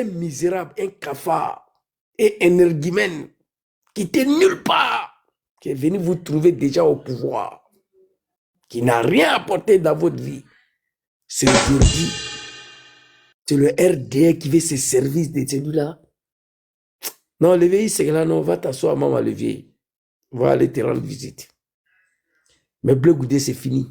un misérable, un cafard, un énergumène qui était nulle part, qui est venu vous trouver déjà au pouvoir, qui n'a rien apporté dans votre vie. C'est aujourd'hui. C'est le RDR qui veut se servir de celui-là. Non, le vieil, c'est là, non, va t'asseoir, maman, le vieil. Va aller te rendre visite. Mais Bleu Goudé, c'est fini.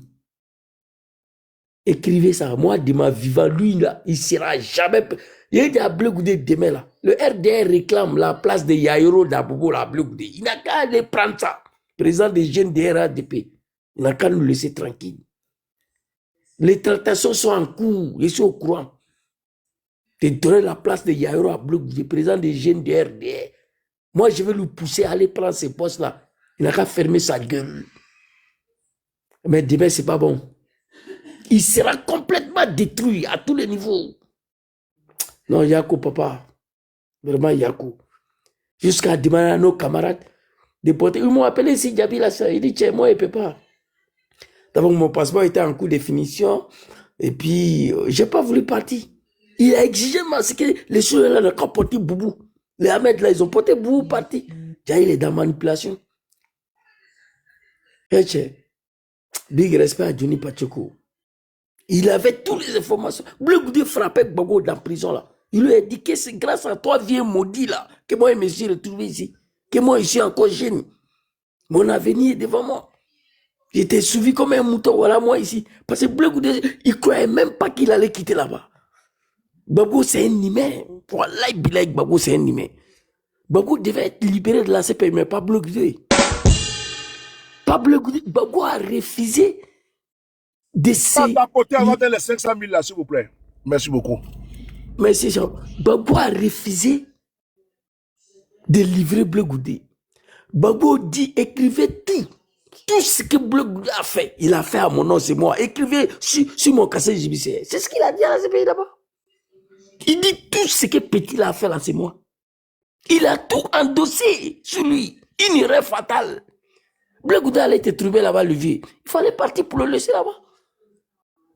Écrivez ça. Moi, de ma vivant, lui, là, il ne sera jamais. Il y a Bleu Goudé demain, là. Le RDR réclame la place de Yairo d'Abobo, là, Bleu Goudé. Il n'a qu'à aller prendre ça. Président des jeunes de RADP. Il n'a qu'à nous laisser tranquilles. Les tractations sont en cours. Je suis au courant. De donner la place de Yairo à Bleu Goudé, président des jeunes de RDR. Moi, je vais lui pousser à aller prendre ces postes-là. Il n'a qu'à fermer sa gueule. Mais demain, ce n'est pas bon. Il sera complètement détruit à tous les niveaux. Non, Yako, papa. Vraiment, Yako. Jusqu'à demander à nos camarades de porter. Ils m'ont appelé ici, Djabi, là, il dit, tiens, moi, il ne peut pas. D'abord, mon passeport était en cours de finition. Et puis, je n'ai pas voulu partir. Il a exigé, c'est que les choses là n'ont qu'à porter Boubou. Les Ahmed, là, ils ont porté Boubou parti. Djabi, il est dans la manipulation. Et tiens, big respect à Johnny Pachoko. Il avait toutes les informations. Bleu Goudé frappait Gbagbo dans la prison là. Il lui a dit que c'est grâce à toi, vieux maudit là, que moi je me suis retrouvé ici. Que moi je suis encore jeune. Mon avenir est devant moi. J'étais suivi comme un mouton, voilà moi ici. Parce que Bleu Goudé, il ne croyait même pas qu'il allait quitter là-bas. Gbagbo c'est un humain. Voilà, Gbagbo c'est un humain. Gbagbo devait être libéré de la CPI, mais pas Bleu Goudé. Pas Bleu Goudé. Gbagbo a refusé d'essayer. D'apporter avant les 500 000 là, s'il vous plaît. Merci beaucoup. Merci, Jean. Gbagbo a refusé de livrer Bleu Goudé. Gbagbo dit, écrivez tout. Tout ce que Bleu Goudé a fait, il a fait à mon nom, c'est moi. Écrivez sur mon cassette JBC. C'est ce qu'il a dit à ce pays là-bas. Il dit tout ce que Petit a fait là, c'est moi. Il a tout endossé sur lui. Une erreur fatale. Bleu Goudé allait te trouver là-bas, le vieux. Il fallait partir pour le laisser là-bas.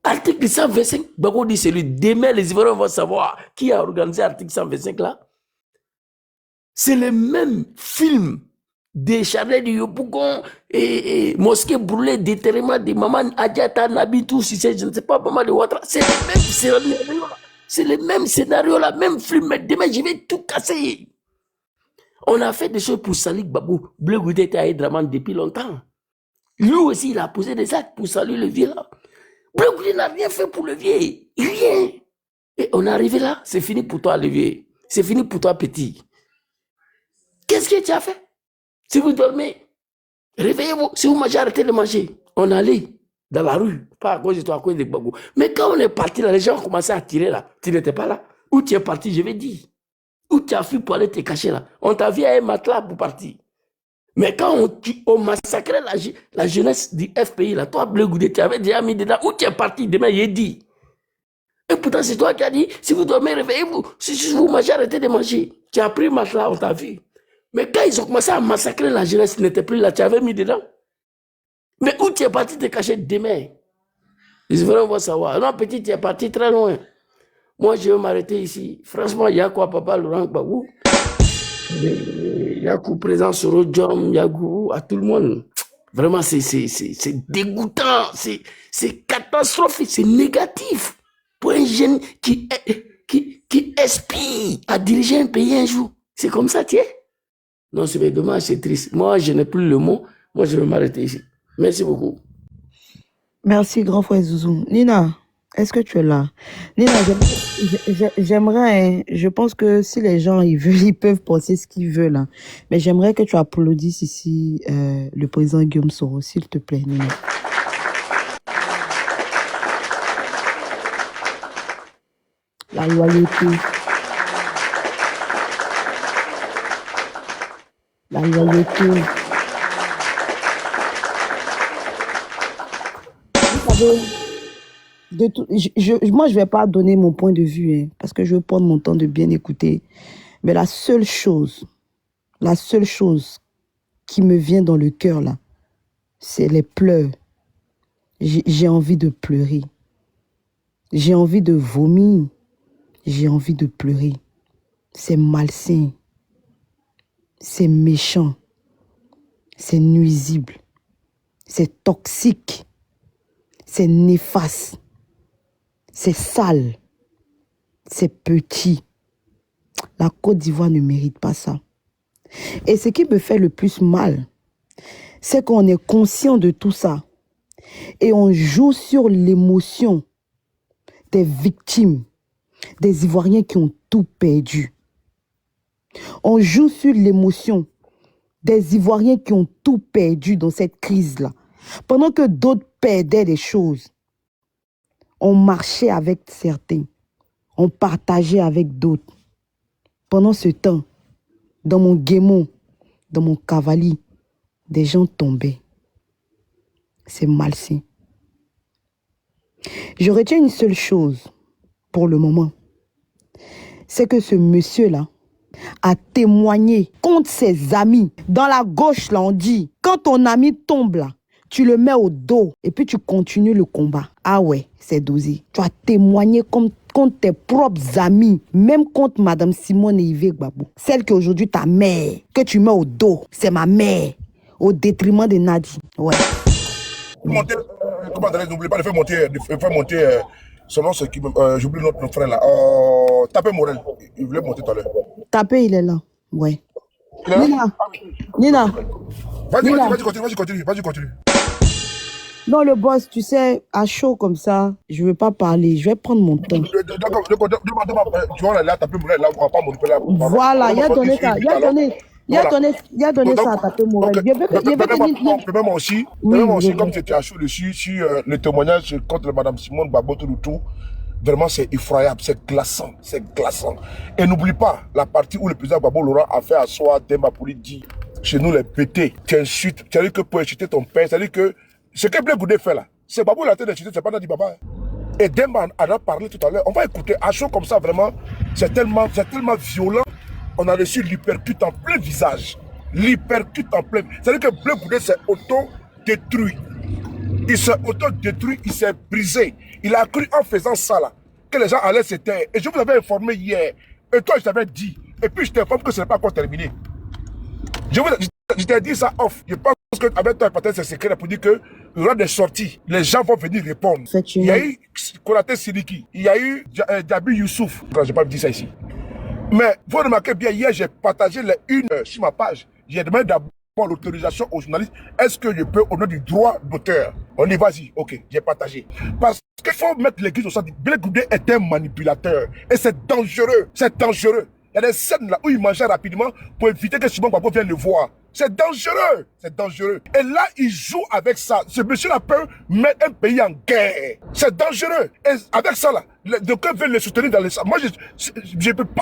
Article 125, Gbagbo dit c'est lui. Demain, les Ivoiriens vont savoir qui a organisé l'article 125 là. C'est le même film des Charles de Yopougon et mosquée brûlée, déterrement de Maman Adjata Nabitou, si c'est, je ne sais pas, Maman de Ouattara. C'est le même scénario là. C'est le même scénario là, même film. Mais demain, je vais tout casser. On a fait des choses pour saluer Gbagbo. Bleu Goudé était à Draman depuis longtemps. Lui aussi, il a posé des actes pour saluer le vieux là. Bleu Goudé n'a rien fait pour le vieux. Rien. Et on est arrivé là, c'est fini pour toi, le vieux. C'est fini pour toi, petit. Qu'est-ce que tu as fait? Si vous dormez, réveillez-vous. Si vous mangez, arrêtez de manger. On allait dans la rue, pas à cause de toi, à cause de Gbagbo. Mais quand on est parti là, les gens ont commencé à tirer là. Tu n'étais pas là. Où tu es parti, je vais dire. Où tu as fui pour aller te cacher là. On t'a vu à un matelas pour partir. Mais quand on massacrait la jeunesse du FPI, là, toi, Bleu Goudé, tu avais déjà mis dedans. Où tu es parti demain, il est dit. Et pourtant, c'est toi qui as dit, si vous dormez, réveillez-vous. Si vous mangez, arrêtez de manger. Tu as pris matelas, on t'a vu. Mais quand ils ont commencé à massacrer la jeunesse, tu n'étais plus là, tu avais mis dedans. Mais où tu es parti te cacher demain? Les Ivoiriens vont savoir. Non, petit, tu es parti très loin. Moi, je vais m'arrêter ici. Franchement, il y a quoi, papa Laurent Gbagbo? Yakou présent sur le Jom, Yakou, à tout le monde. Vraiment, c'est dégoûtant, c'est catastrophique, c'est négatif. Pour un jeune qui aspire à diriger un pays un jour. C'est comme ça, tiens. Non, c'est dommage, c'est triste. Moi, je n'ai plus le mot. Moi, je vais m'arrêter ici. Merci beaucoup. Merci, grand frère Zouzou. Nina, est-ce que tu es là? Nina, j'aimerais, je pense que si les gens ils veulent, ils peuvent penser ce qu'ils veulent. Hein. Mais j'aimerais que tu applaudisses ici le président Guillaume Soro, s'il te plaît, Nina. La loyauté. La loyauté. Vous savez, moi, je ne vais pas donner mon point de vue, hein, parce que je veux prendre mon temps de bien écouter. Mais la seule chose qui me vient dans le cœur, là, c'est les pleurs. J'ai envie de pleurer. J'ai envie de vomir. J'ai envie de pleurer. c'est malsain, c'est méchant, c'est nuisible, c'est toxique, c'est néfaste, c'est sale, c'est petit. La Côte d'Ivoire ne mérite pas ça. Et ce qui me fait le plus mal, c'est qu'on est conscient de tout ça et on joue sur l'émotion des victimes, des Ivoiriens qui ont tout perdu. On joue sur l'émotion des Ivoiriens qui ont tout perdu dans cette crise-là. Pendant que d'autres perdaient des choses, on marchait avec certains, on partageait avec d'autres. Pendant ce temps, dans mon guémon, dans mon cavalier, des gens tombaient. C'est malsain. Je retiens une seule chose pour le moment. C'est que ce monsieur-là a témoigné contre ses amis. Dans la gauche, là, on dit, quand ton ami tombe là, tu le mets au dos et puis tu continues le combat. Ah ouais, c'est dosé. Tu as témoigné contre tes propres amis, même contre Madame Simone et Yves Gbagbo. Celle qui est aujourd'hui ta mère, que tu mets au dos, c'est ma mère, au détriment de Nadi. Ouais. Monter, comment dire, n'oublie pas de faire monter son nom, c'est qui, j'oublie notre frère là. Tapez Morel, il voulait monter tout à l'heure. Tapez, il est là. Ouais. Il est là? Nina, Nina. Vas-y, continue. Non, le boss, tu sais, à chaud comme ça, je ne veux pas parler. Je vais prendre mon temps. D'accord, tu vois là, taper Morel, là, on va pas monter là. Voilà, il a donné ça. Il a donné ça à taper Morel. Même aussi, comme tu étais à chaud dessus, sur le témoignage contre Madame Simone Gbagbo, tout, vraiment c'est effroyable, c'est glaçant. Et n'oublie pas la partie où le président Gbagbo Laurent a fait asseoir Demba pour lui dire, chez nous les pétés, tu insultes, c'est-à-dire que pour insulter ton père, c'est-à-dire que ce que Blé Goudé fait là, c'est Gbagbo la tête d'insulter, c'est pas Nadi Baba. Et Demba en a parlé tout à l'heure, on va écouter à chaud comme ça, vraiment, c'est tellement violent. On a reçu l'hypercute en plein visage. C'est-à-dire que Blé Goudé s'est auto-détruit. Il s'est auto-détruit, il s'est brisé. Il a cru en faisant ça là, que les gens allaient se taire. Et je vous avais informé hier. Et toi, je t'avais dit. Et puis je t'informe que ce n'est pas encore terminé. Je t'ai dit ça off. Je pense qu'avec toi, peut-être c'est secret pour dire qu'il y aura des sorties. Les gens vont venir répondre. Il y a eu Konaté Sidiki. Il y a eu Djabi Youssouf. Je ne vais pas dire ça ici. Mais vous remarquez bien, hier, j'ai partagé les unes sur ma page. J'ai demandé d'abord l'autorisation aux journalistes. Est-ce que je peux, au nom du droit d'auteur? On dit, vas-y, ok, j'ai partagé. Parce qu'il faut mettre l'église au centre. Blé Goudé est un manipulateur. Et c'est dangereux. Il y a des scènes là où il mangeait rapidement pour éviter que Simon Gbagbo vienne le voir. C'est dangereux. Et là, il joue avec ça. Ce monsieur-là peut mettre un pays en guerre. C'est dangereux. Et avec ça, là, d'aucuns veulent le soutenir dans les... Moi,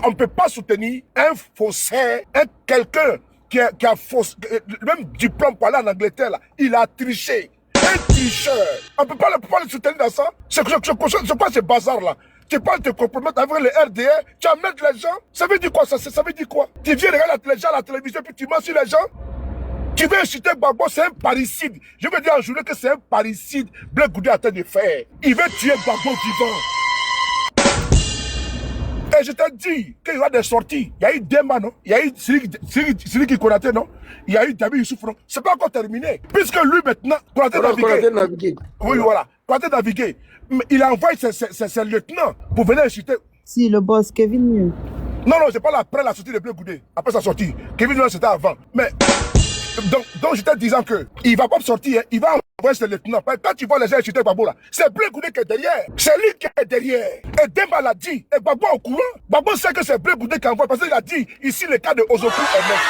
on ne peut pas soutenir un faussaire, quelqu'un qui a faussé, même Diplôme par là en Angleterre, là, il a triché. Un tricheur. On ne peut pas le soutenir dans ça. C'est quoi ce bazar-là? Tu parles de te compromettre avec le RDR, tu emmènes les gens. Ça veut dire quoi ça? Ça veut dire quoi? Tu viens regarder les gens à la télévision puis tu mens sur les gens? Tu veux insulter Gbagbo, c'est un parricide. Je veux dire en journée que c'est un parricide. Blé Goudé a train de faire. Il veut tuer Gbagbo vivant. Et je t'ai dit qu'il y aura des sorties. Il y a eu Demba, non? Il y a eu Sidiki Konaté, non? Il y a eu Djabi Youssouf, non? C'est pas encore terminé. Puisque lui maintenant, Konaté navigué. Oui, voilà. Konaté navigué. Il a envoyé ses lieutenants pour venir insulter. Si, le boss, Kevin Mieux. Non, je parle après la sortie de Blé Goudé. Après sa sortie. Kevin Mieux, c'était avant. Mais, donc j'étais disant que il va pas sortir, il va envoyer ses lieutenants. Quand tu vois les gens insulter Gbagbo là, c'est Blé Goudé qui est derrière. C'est lui qui est derrière. Et Demba l'a dit. Et Gbagbo au courant. Gbagbo sait que c'est Blé Goudé qui envoie parce qu'il a dit ici le cas de Ozoku Ernest.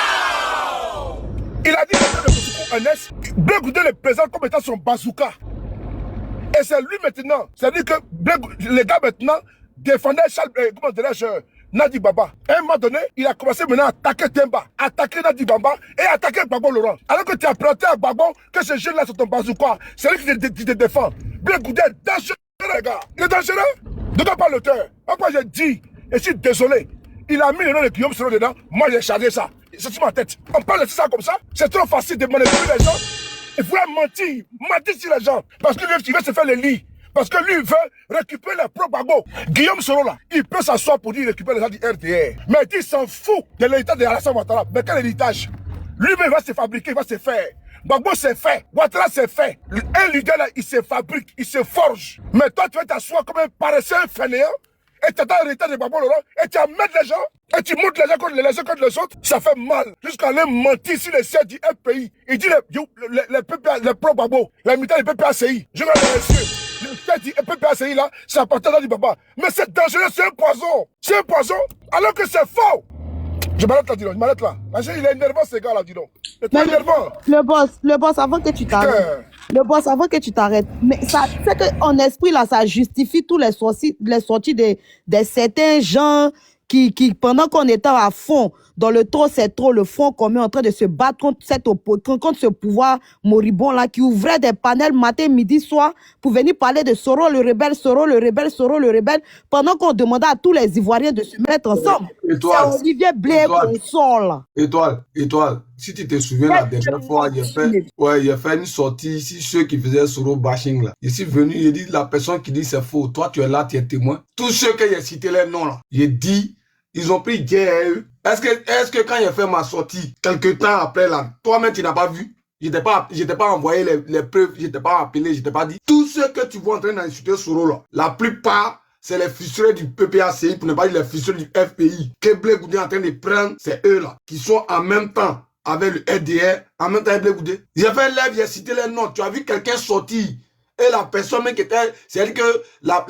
Il a dit le cas de Ozoku Ernest. Blé Goudé le présente comme étant son bazooka. Et c'est lui maintenant, c'est-à-dire que les gars maintenant défendaient comment dirais-je, Nadi Baba. À un moment donné, il a commencé maintenant à attaquer Demba, attaquer Nadi Baba et attaquer Gbagbo Laurent. Alors que tu as planté à Gbagbo que ce jeune-là c'est ton bazooka, c'est lui qui te défend. Blé Goudé est dangereux, les gars. Il est dangereux. De quoi parle l'auteur? Pourquoi j'ai dit, et je suis désolé, il a mis le nom de Guillaume Soro dedans, moi j'ai chargé ça. C'est sur ma tête. On parle de ça comme ça, c'est trop facile de manipuler les gens. Il faut mentir sur les gens. Parce qu'il veut se faire le lit. Parce que lui, il veut récupérer les propagos. Guillaume Soro, là, il peut s'asseoir pour dire récupérer les gens du RDR. Mais il s'en fout de l'héritage de Alassane Ouattara. Mais quel héritage? Lui-même va se fabriquer, il va se faire. Gbagbo c'est fait, Ouattara c'est fait. Un leader là, il se fabrique, il se forge. Mais toi, tu vas t'asseoir comme un paresseux fainéant et tu as l'héritage de Gbagbo Laurent et tu vas mettre les gens et tu montes les gens contre les uns contre les autres. Ça fait mal. Jusqu'à aller mentir sur les sièges du pays. Il dit les PPA, les pro-Gbagbo, les militaires du PPACI. Je vais les messieurs. Le siège du PPACI là, ça appartient à du Baba. Mais c'est dangereux, c'est un poison. C'est un poison alors que c'est faux. Je m'arrête là, dis donc, je m'arrête là. Il est énervant, ces gars-là, dis donc. C'est énervant. Le boss, avant que tu t'arrêtes. Le boss, avant que tu t'arrêtes. Mais ça, c'est qu'en esprit, là, ça justifie tous les sorties de certains gens qui, pendant qu'on était à fond dans le trop, c'est trop, le front commun en train de se battre contre ce pouvoir moribond là, qui ouvrait des panels matin, midi, soir, pour venir parler de Soro, le rebelle, Soro, le rebelle, Soro, le rebelle, pendant qu'on demandait à tous les Ivoiriens de se mettre ensemble. C'est Olivier Blé qu'on sort là. Étoile, si tu te souviens la dernière fois, il a fait une sortie ici, ceux qui faisaient Soro bashing là. Je suis venu, il dit la personne qui dit c'est faux, toi tu es là, tu es témoin. Tous ceux qui ont cité les noms là, il dit, ils ont pris guerre à eux. Est-ce que quand il a fait ma sortie, quelques temps après là, toi-même tu n'as pas vu? Je t'ai pas envoyé les preuves, je t'ai pas appelé, je t'ai pas dit. Tous ceux que tu vois en train d'insulter Soro là, la plupart, c'est les frustrés du PPACI, pour ne pas dire les frustrés du FPI. Que Blé Goudé est en train de prendre, c'est eux là, qui sont en même temps avec le RDR, en même temps avec Blé Goudé. J'ai fait un live, j'ai cité les noms. Tu as vu quelqu'un sortir. Et la personne même qui était, c'est-à-dire que la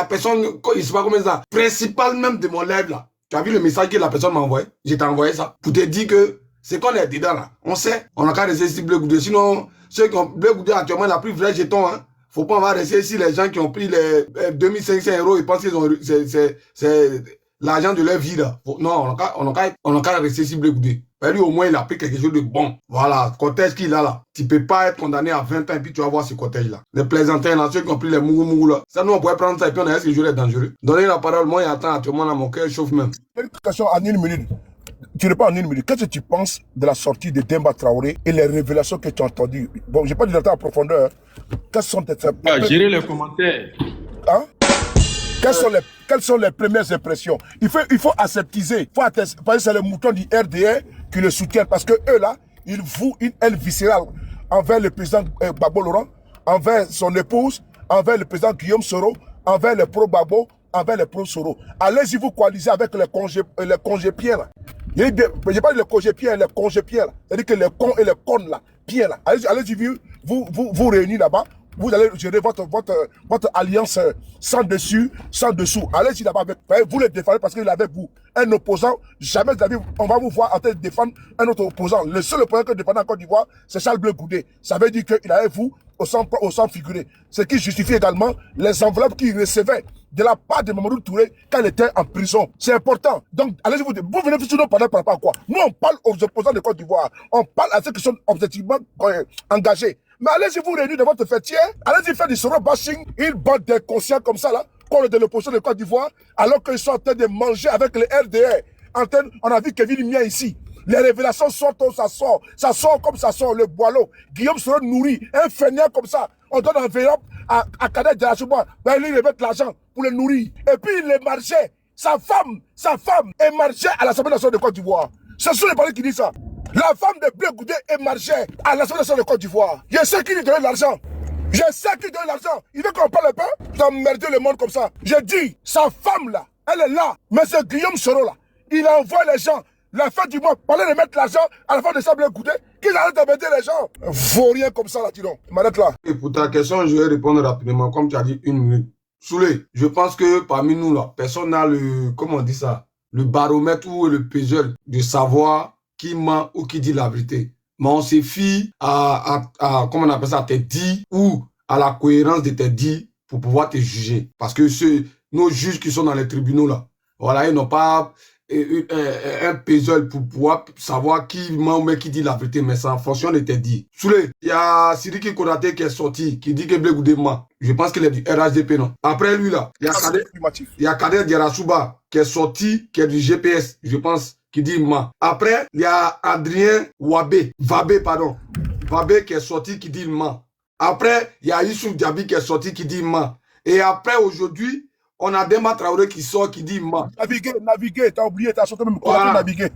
personne, je sais pas comment ça, principale même de mon live là. Tu as vu le message que la personne m'a envoyé? Je t'ai envoyé ça. Pour te dire que c'est qu'on est dedans là. On sait, on a qu'à rester ici Blé Goudé. Sinon, ceux qui ont Blé Goudé actuellement, il a pris vrai jeton, hein. Faut pas avoir rester ici les gens qui ont pris les 2500 €, ils pensent qu'ils ont, c'est l'argent de leur vie là. Non, on a qu'à rester ici Blé Goudé. Lui, au moins, il a pris quelque chose de bon. Voilà, le cortège qu'il a là. Tu peux pas être condamné à 20 ans et puis tu vas voir ce cortège-là. Les plaisantins là, ceux qui ont pris les mougou là. Ça, nous, on pourrait prendre ça et puis on a ce jeu est dangereux. Donner la parole, moi, il attend actuellement là, mon cœur chauffe même. Une question en une minute. Tu réponds en une minute. Qu'est-ce que tu penses de la sortie de Demba Traoré et les révélations que tu as entendues? Bon, je n'ai pas dit en profondeur. Quelles sont tes... Gérer les commentaires. Hein? Quelles sont les premières impressions? Il faut aseptiser. Parce que c'est le mouton du RDR qui le soutient. Parce que eux là, ils vouent une haine viscérale envers le président Gbagbo Laurent, envers son épouse, envers le président Guillaume Soro, envers les pro-Gbagbo, envers les pro-Soro. Allez-y vous coaliser avec les congépiens là. Je n'ai pas dit les congépiens, les congépiens là. C'est-à-dire que les cons et les connes là, pieds là. Allez-y vous réunir là-bas. Vous allez gérer votre alliance sans dessus, sans dessous. Allez-y là-bas avec vous les défendez parce qu'il est avec vous. Un opposant, jamais de la vie, on va vous voir en train de défendre un autre opposant. Le seul opposant que vous défendez en Côte d'Ivoire, c'est Charles Blé Goudé. Ça veut dire qu'il est avec vous au sang figuré. Ce qui justifie également les enveloppes qu'il recevait de la part de Mamadou Touré quand il était en prison. C'est important. Donc, allez-y vous venez sur nous parler par rapport à quoi? Nous, on parle aux opposants de Côte d'Ivoire. On parle à ceux qui sont objectivement engagés. Mais allez-y vous réunir dans votre fêtière, allez-y faire du Soro bashing, ils battent des conscients comme ça là, contre de l'opposition de Côte d'Ivoire, alors qu'ils sont en train de manger avec les RDR. On a vu Kevin Mia ici. Les révélations sortent, ça sort comme ça sort, le boileau. Guillaume Soro nourrit, un fainéant comme ça. On donne un enveloppe à Kader Diarachouba, ben lui il met l'argent pour le nourrir. Et puis il les marchait, sa femme est marchée à l'Assemblée nationale de Côte d'Ivoire. Ce sont les parents qui disent ça. La femme de Blé Goudé est marchée à l'Assemblée nationale de Côte d'Ivoire. Je sais qui lui donnait l'argent. Je sais qui lui donnait l'argent. Il veut qu'on parle un peu. Vous emmerdez le monde comme ça. Je dis, sa femme là, elle est là. Mais c'est Guillaume Soro là. Il envoie les gens. La fin du mois, parler de mettre l'argent à la fin de ça Blé Goudé. Qu'ils arrêtent d'embêter les gens. Vaut rien comme ça là, dis donc. M'arrête là. Et pour ta question, je vais répondre rapidement. Comme tu as dit, 1 minute. Soulé, je pense que parmi nous là, personne n'a le, comment on dit ça, le baromètre ou le puzzle de savoir qui ment ou qui dit la vérité. Mais on se fie à comment on appelle ça, tes dits ou à la cohérence de tes dits pour pouvoir te juger. Parce que nos juges qui sont dans les tribunaux là, voilà, ils n'ont pas un puzzle pour pouvoir savoir qui ment ou qui dit la vérité, mais c'est en fonction de tes dits. Soulé, il y a Sidiki Konaté qui est sorti, qui dit que Blé Goudé ment. Je pense qu'il est du RHDP, non? Après lui là, il y a Kader Diarachouba qui est sorti, qui est du GPS, je pense, qui dit ment. Après, il y a Adrien Vabé qui est sorti, qui dit ment. Après, il y a Youssouf Diaby qui est sorti qui dit ma. Et après, aujourd'hui, on a Demba Traoré qui sort qui dit ma. Naviguer, t'as oublié, t'as sorti même Konaté naviguer.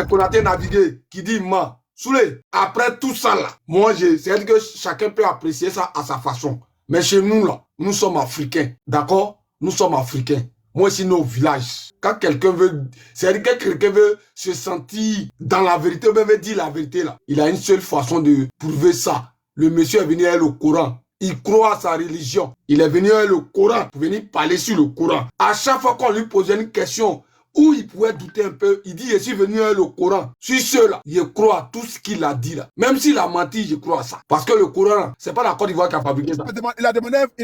Konaté naviguer qui dit ma. Soulé, après tout ça là, moi, c'est-à-dire que chacun peut apprécier ça à sa façon. Mais chez nous là, nous sommes africains, d'accord? Nous sommes africains. Moi, ici, nos villages, quand quelqu'un veut, c'est-à-dire que quelqu'un veut se sentir dans la vérité, ou veut dire la vérité là, il a une seule façon de prouver ça. Le monsieur est venu avec le Coran. Il croit à sa religion. Il est venu avec le Coran pour venir parler sur le Coran. À chaque fois qu'on lui posait une question où il pouvait douter un peu, il dit, je suis venu avec le Coran. Sur ceux-là, je crois à tout ce qu'il a dit là. Même s'il a menti, je crois à ça. Parce que le Coran, c'est pas la Côte d'Ivoire qui a fabriqué ça. Il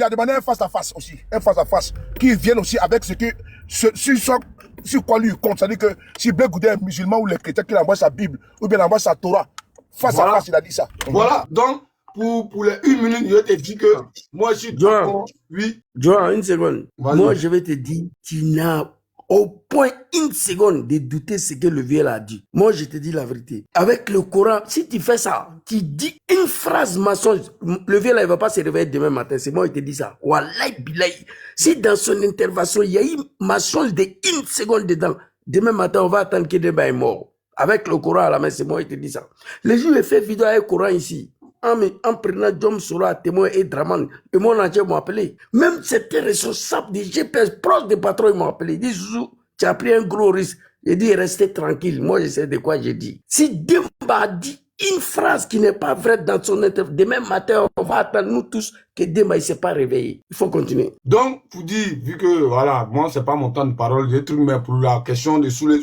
a demandé un face-à-face aussi. Un face-à-face. Qui vienne aussi avec ce que, sur quoi lui compte. C'est-à-dire que si Blé Goudé est musulman ou les chrétiens qui envoient sa Bible, ou bien envoie sa Torah, face-à-face, il a dit ça. Voilà. Donc, pour les 1 minute, je te dis que moi, je suis d'accord. Oui. Johan, une seconde. Moi, je vais te dire, tu n'as au point une seconde de douter ce que le vieux a dit. Moi, je te dis la vérité. Avec le Coran, si tu fais ça, tu dis une phrase mensonge, le vieux là, il va pas se réveiller demain matin. C'est moi qui te dis ça. Wallahi billahi. Si dans son intervention, il y a eu mensonge de 1 seconde dedans, demain matin, on va attendre que Demba est mort. Avec le Coran à la main, c'est moi qui te dis ça. Les jours, j'ai fait vidéo avec le Coran ici. En prenant Djom Sora, témoin et Draman, le monde entier m'a appelé. Même certains responsables des GPS proches des patrons m'ont appelé. Ils disent, Zouzou, tu as pris un gros risque. J'ai dit, restez tranquille. Moi, je sais de quoi j'ai dit. Si Demba a dit une phrase qui n'est pas vraie dans son interview, demain matin, on va attendre nous tous que Demba ne s'est pas réveillé. Il faut continuer. Donc, pour dire, vu que, voilà, moi, c'est pas mon temps de parole, des trucs, mais pour la question de Soulé,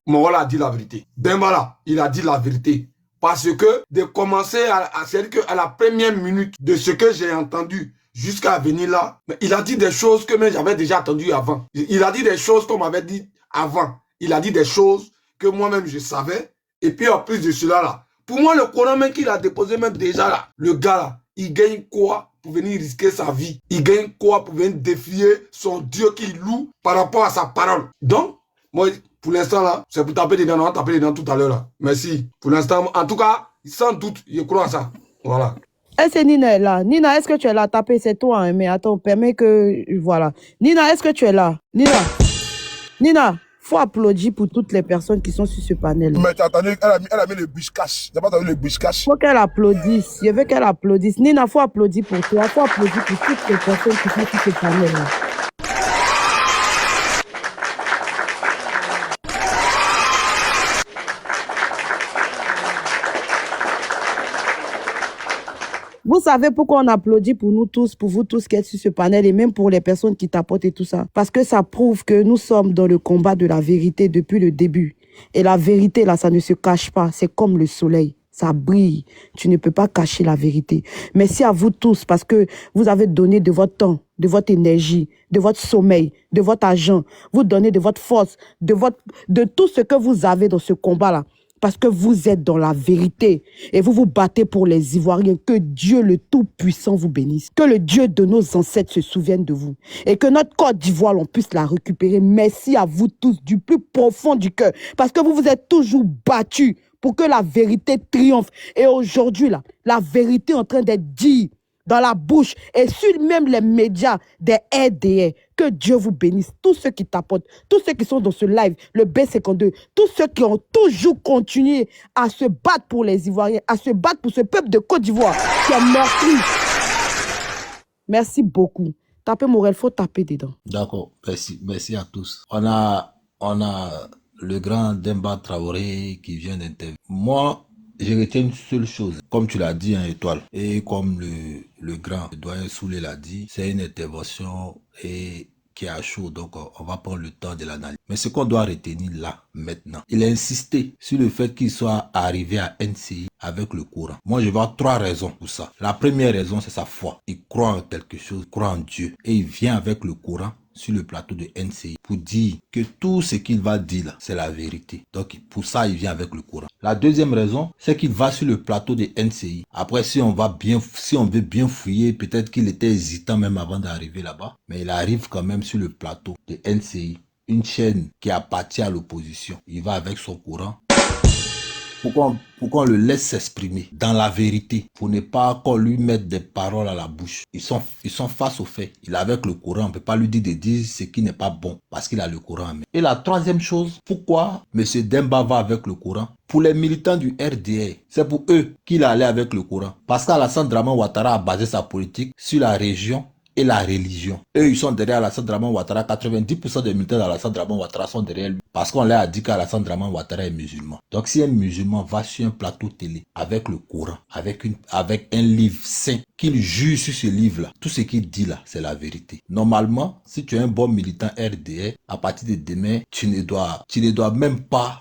mon voilà a dit la vérité. Demba là, il a dit la vérité. Parce que de commencer c'est-à-dire qu'à la première minute de ce que j'ai entendu jusqu'à venir là, il a dit des choses que j'avais déjà entendues avant. Il a dit des choses qu'on m'avait dit avant. Il a dit des choses que moi-même je savais. Et puis en plus de cela là, pour moi le Coran même qu'il a déposé même déjà là, le gars là, il gagne quoi pour venir risquer sa vie? Il gagne quoi pour venir défier son Dieu qu'il loue par rapport à sa parole? Donc, moi, pour l'instant là, c'est pour taper dedans, on va taper dedans tout à l'heure là. Merci. Pour l'instant, en tout cas, sans doute, je crois à ça. Voilà. Est-ce que Nina est là? Nina, est-ce que tu es là? Taper, c'est toi, hein, mais attends, permets que... Voilà. Nina, est-ce que tu es là? Nina, faut applaudir pour toutes les personnes qui sont sur ce panel. Mais t'as entendu, elle a mis le biscache. T'as pas entendu le biscache? Faut qu'elle applaudisse. Je veux qu'elle applaudisse. Nina, faut applaudir pour toi. Faut applaudir pour toutes les personnes qui sont sur ce panel. Là. Vous savez pourquoi on applaudit pour nous tous, pour vous tous qui êtes sur ce panel et même pour les personnes qui tapotent et tout ça? Parce que ça prouve que nous sommes dans le combat de la vérité depuis le début. Et la vérité, là, ça ne se cache pas. C'est comme le soleil. Ça brille. Tu ne peux pas cacher la vérité. Merci à vous tous parce que vous avez donné de votre temps, de votre énergie, de votre sommeil, de votre argent. Vous donnez de votre force, de tout ce que vous avez dans ce combat-là. Parce que vous êtes dans la vérité et vous vous battez pour les Ivoiriens. Que Dieu le Tout-Puissant vous bénisse. Que le Dieu de nos ancêtres se souvienne de vous. Et que notre Côte d'Ivoire, on puisse la récupérer. Merci à vous tous du plus profond du cœur. Parce que vous vous êtes toujours battus pour que la vérité triomphe. Et aujourd'hui, là, la vérité est en train d'être dite dans la bouche et sur même les médias des RDR. Que Dieu vous bénisse. Tous ceux qui tapotent, tous ceux qui sont dans ce live, le B52, tous ceux qui ont toujours continué à se battre pour les Ivoiriens, à se battre pour ce peuple de Côte d'Ivoire qui est meurtri. Merci beaucoup. Tapez Morel, faut taper dedans. D'accord, merci à tous. On a le grand Demba Traoré qui vient d'intervenir. Moi, je retiens une seule chose, comme tu l'as dit, hein, Étoile, et comme le grand doyen Soulé l'a dit, c'est une intervention qui est à chaud, donc on va prendre le temps de l'analyse. Mais ce qu'on doit retenir là, maintenant, il a insisté sur le fait qu'il soit arrivé à NCI avec le Coran. Moi, je vois 3 raisons pour ça. La première raison, c'est sa foi. Il croit en quelque chose, il croit en Dieu, et il vient avec le Coran sur le plateau de NCI pour dire que tout ce qu'il va dire là, c'est la vérité. Donc pour ça, il vient avec le Coran. La deuxième raison, c'est qu'il va sur le plateau de NCI. Après, si on veut bien fouiller, peut-être qu'il était hésitant même avant d'arriver là-bas, mais il arrive quand même sur le plateau de NCI, une chaîne qui appartient à l'opposition. Il va avec son Coran pour qu'on le laisse s'exprimer dans la vérité, pour ne pas qu'on lui mette des paroles à la bouche. Ils sont face aux faits. Il est avec le Coran, on ne peut pas lui dire de dire ce qui n'est pas bon parce qu'il a le Coran en main. Et la troisième chose, pourquoi M. Demba va avec le Coran? Pour les militants du RDA, c'est pour eux qu'il allait avec le Coran. Parce qu'Alassane Draman Ouattara a basé sa politique sur la région et la religion. Eux, ils sont derrière Alassane Draman Ouattara. 90% des militants d'Alassane Draman Ouattara sont derrière lui. Parce qu'on leur a dit qu'Alassane Draman Ouattara est musulman. Donc, si un musulman va sur un plateau télé avec le Coran, avec un livre saint, qu'il juge sur ce livre-là, tout ce qu'il dit là, c'est la vérité. Normalement, si tu es un bon militant RDA, à partir de demain, tu ne dois même pas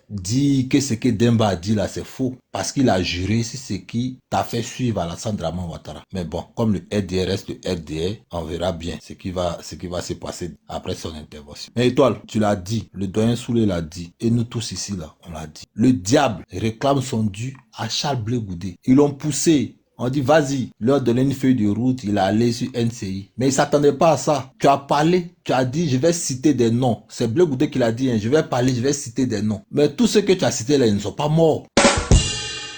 dire que ce que Demba a dit là, c'est faux. Parce qu'il a juré sur ce qui t'a fait suivre Alassane Draman Ouattara. Mais bon, comme le RDA reste le RDA, on verra bien ce qui va se passer après son intervention. Mais Étoile, tu l'as dit, le doyen Soulé l'a dit, et nous tous ici là, on l'a dit. Le diable réclame son dû à Charles Blé Goudé. Ils l'ont poussé. On dit, vas-y, leur donner une feuille de route, il est allé sur NCI. Mais il ne s'attendait pas à ça. Tu as parlé, tu as dit, je vais citer des noms. C'est Blé Goudé qui l'a dit, hein, je vais parler, je vais citer des noms. Mais tous ceux que tu as cités là, ils ne sont pas morts.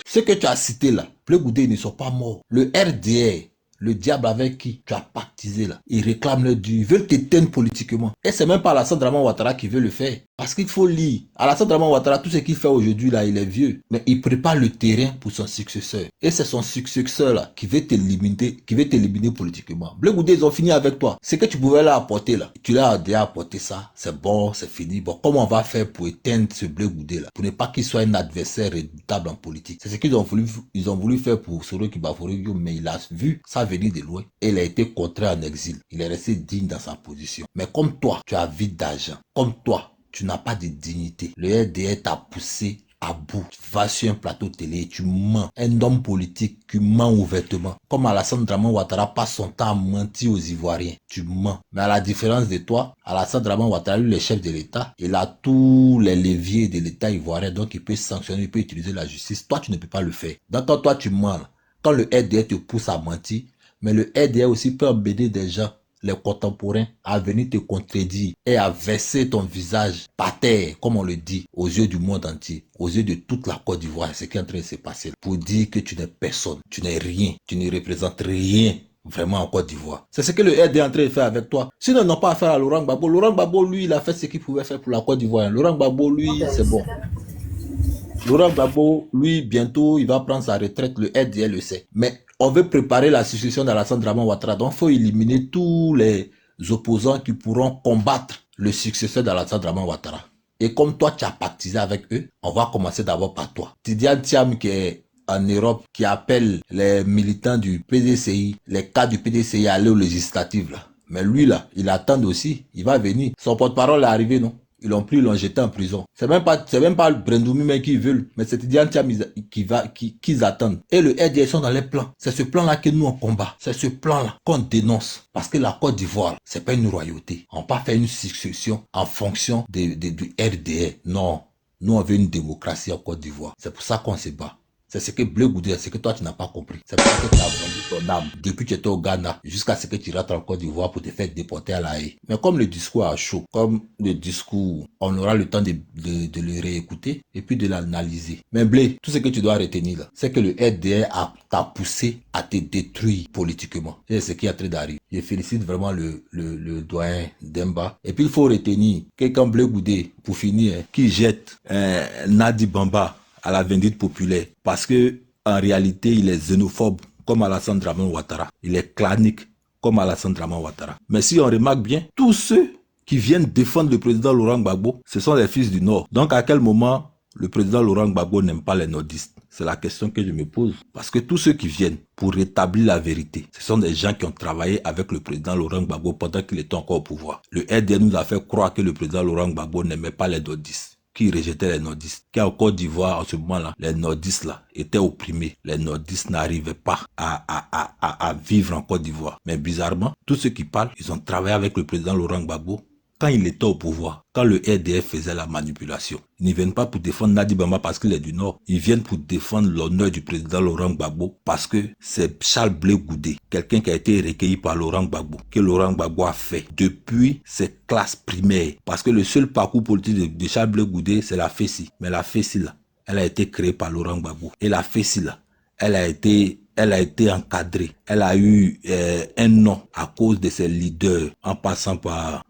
Ceux que tu as cités là, Blé Goudé, ils ne sont pas morts. Le RDA, le diable avec qui tu as pactisé là, ils réclament le dû, ils veulent t'éteindre politiquement. Et c'est même pas Alassane Draman Ouattara qui veut le faire. Parce qu'il faut lire. Alassane Draman Ouattara, tout ce qu'il fait aujourd'hui là, il est vieux. Mais il prépare le terrain pour son successeur. Et c'est son successeur là qui veut t'éliminer politiquement. Blé Goudé, ils ont fini avec toi. Ce que tu pouvais leur apporter là, tu leur as déjà apporté ça. C'est bon, c'est fini. Bon, comment on va faire pour éteindre ce Blé Goudé là? Pour ne pas qu'il soit un adversaire redoutable en politique. C'est ce qu'ils ont voulu faire pour Soro Kibaforio, mais il a vu ça venir de loin. Et il a été contraint en exil. Il est resté digne dans sa position. Mais comme toi, tu as vide d'argent. Comme toi, tu n'as pas de dignité. Le RDA t'a poussé à bout. Tu vas sur un plateau télé et tu mens. Un homme politique qui ment ouvertement. Comme Alassane Draman Ouattara passe son temps à mentir aux Ivoiriens. Tu mens. Mais à la différence de toi, Alassane Draman Ouattara, lui, le chef de l'État, il a tous les leviers de l'État ivoirien. Donc il peut sanctionner, il peut utiliser la justice. Toi, tu ne peux pas le faire. Donc quand toi, tu mens, quand le RDA te pousse à mentir, mais le RDA aussi peut embêter des gens, les contemporains, à venir te contredire et à verser ton visage par terre, comme on le dit, aux yeux du monde entier, aux yeux de toute la Côte d'Ivoire, ce qui est en train de se passer, pour dire que tu n'es personne, tu n'es rien, tu ne représentes rien vraiment en Côte d'Ivoire. C'est ce que le RD est en train de faire avec toi. Sinon, ils n'ont pas affaire à Laurent Gbagbo. Laurent Gbagbo, lui, il a fait ce qu'il pouvait faire pour la Côte d'Ivoire. Laurent Gbagbo, lui, c'est bon. Laurent Gbagbo, lui, bientôt, il va prendre sa retraite. Le RDA le sait. Mais on veut préparer la succession d'Alassane Draman Ouattara. Donc, il faut éliminer tous les opposants qui pourront combattre le successeur d'Alassane Draman Ouattara. Et comme toi, tu as pactisé avec eux, on va commencer d'abord par toi. Tidiane Thiam, qui est en Europe, qui appelle les militants du PDCI, les cas du PDCI à aller aux législatives, là. Mais lui, là, il attend aussi. Il va venir. Son porte-parole est arrivé, non? Ils l'ont pris, ils l'ont jeté en prison. C'est même pas le Brendoumi mais qu'ils veulent, mais c'est Tidiane Thiam qu'ils attendent. Et le RDA sont dans les plans. C'est ce plan-là que nous on combat. C'est ce plan-là qu'on dénonce. Parce que la Côte d'Ivoire, c'est pas une royauté. On va pas faire une succession en fonction du RDA. Non. Nous on veut une démocratie en Côte d'Ivoire. C'est pour ça qu'on se bat. C'est ce que Blé Goudé, c'est ce que toi tu n'as pas compris. C'est pour ça que tu as vendu ton âme depuis que tu étais au Ghana jusqu'à ce que tu rentres en Côte d'Ivoire pour te faire déporter à La Haye. Mais comme le discours a chaud, comme le discours, on aura le temps de le réécouter et puis de l'analyser. Mais Blé, tout ce que tu dois retenir là, c'est que le RDA t'a poussé à te détruire politiquement. C'est ce qui est en train d'arriver. Je félicite vraiment le doyen Demba. Et puis il faut retenir que quand Blé Goudé, pour finir, qui jette Nadi Bamba à la vindicte populaire, parce que en réalité il est xénophobe comme Alassane Draman Ouattara, il est clanique comme Alassane Draman Ouattara. Mais si on remarque bien, tous ceux qui viennent défendre le président Laurent Gbagbo, ce sont les fils du Nord. Donc à quel moment le président Laurent Gbagbo n'aime pas les nordistes? C'est la question que je me pose. Parce que tous ceux qui viennent pour rétablir la vérité, ce sont des gens qui ont travaillé avec le président Laurent Gbagbo pendant qu'il était encore au pouvoir. Le RDA nous a fait croire que le président Laurent Gbagbo n'aimait pas les nordistes, qui rejetait les nordistes. Qu'en Côte d'Ivoire, en ce moment-là, les nordistes là étaient opprimés. Les nordistes n'arrivaient pas à vivre en Côte d'Ivoire. Mais bizarrement, tous ceux qui parlent, ils ont travaillé avec le président Laurent Gbagbo quand il était au pouvoir, quand le RDF faisait la manipulation. Ils ne viennent pas pour défendre Nadi Bamba parce qu'il est du Nord. Ils viennent pour défendre l'honneur du président Laurent Gbagbo parce que c'est Charles Blé Goudé, quelqu'un qui a été recueilli par Laurent Gbagbo, que Laurent Gbagbo a fait depuis ses classes primaires. Parce que le seul parcours politique de Charles Blé Goudé, c'est la FESI. Mais la FESI là, elle a été créée par Laurent Gbagbo. Et la FECI, là, elle a été encadrée. Elle a eu un nom à cause de ses leaders, en passant par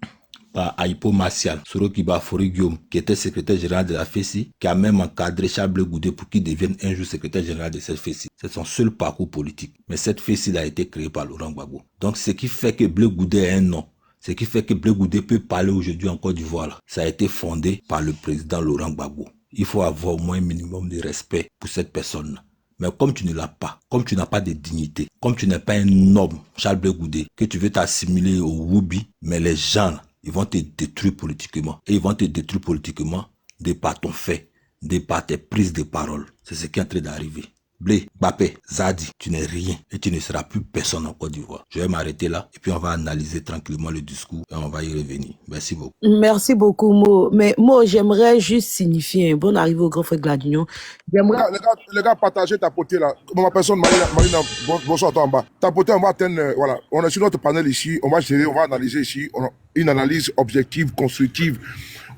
Aipo Martial, Sorokiba Fori-Guillaume, qui était secrétaire général de la FECI, qui a même encadré Charles Blé Goudé pour qu'il devienne un jour secrétaire général de cette FECI. C'est son seul parcours politique. Mais cette FECI a été créée par Laurent Gbagbo. Donc, ce qui fait que Blé Goudé a un nom, ce qui fait que Blé Goudé peut parler aujourd'hui en Côte d'Ivoire, ça a été fondé par le président Laurent Gbagbo. Il faut avoir au moins un minimum de respect pour cette personne. Mais comme tu ne l'as pas, comme tu n'as pas de dignité, comme tu n'es pas un homme, Charles Blé Goudé, que tu veux t'assimiler au Woubi, mais les gens, ils vont te détruire politiquement. Et ils vont te détruire politiquement de par ton fait, de par tes prises de parole. C'est ce qui est en train d'arriver. Blé, Bappé, Zadi, tu n'es rien et tu ne seras plus personne en Côte d'Ivoire. Je vais m'arrêter là et puis on va analyser tranquillement le discours et on va y revenir. Merci beaucoup. Merci beaucoup, Mo. Mais Mo, j'aimerais juste signifier un bon arrivée au grand frère Gladignon. Les gars, partagez ta potée là. Ma personne, Marina, bonsoir à toi en bas. Ta potée, on va atteindre, voilà. On est sur notre panel ici, on va gérer, on va analyser ici. Une analyse objective, constructive.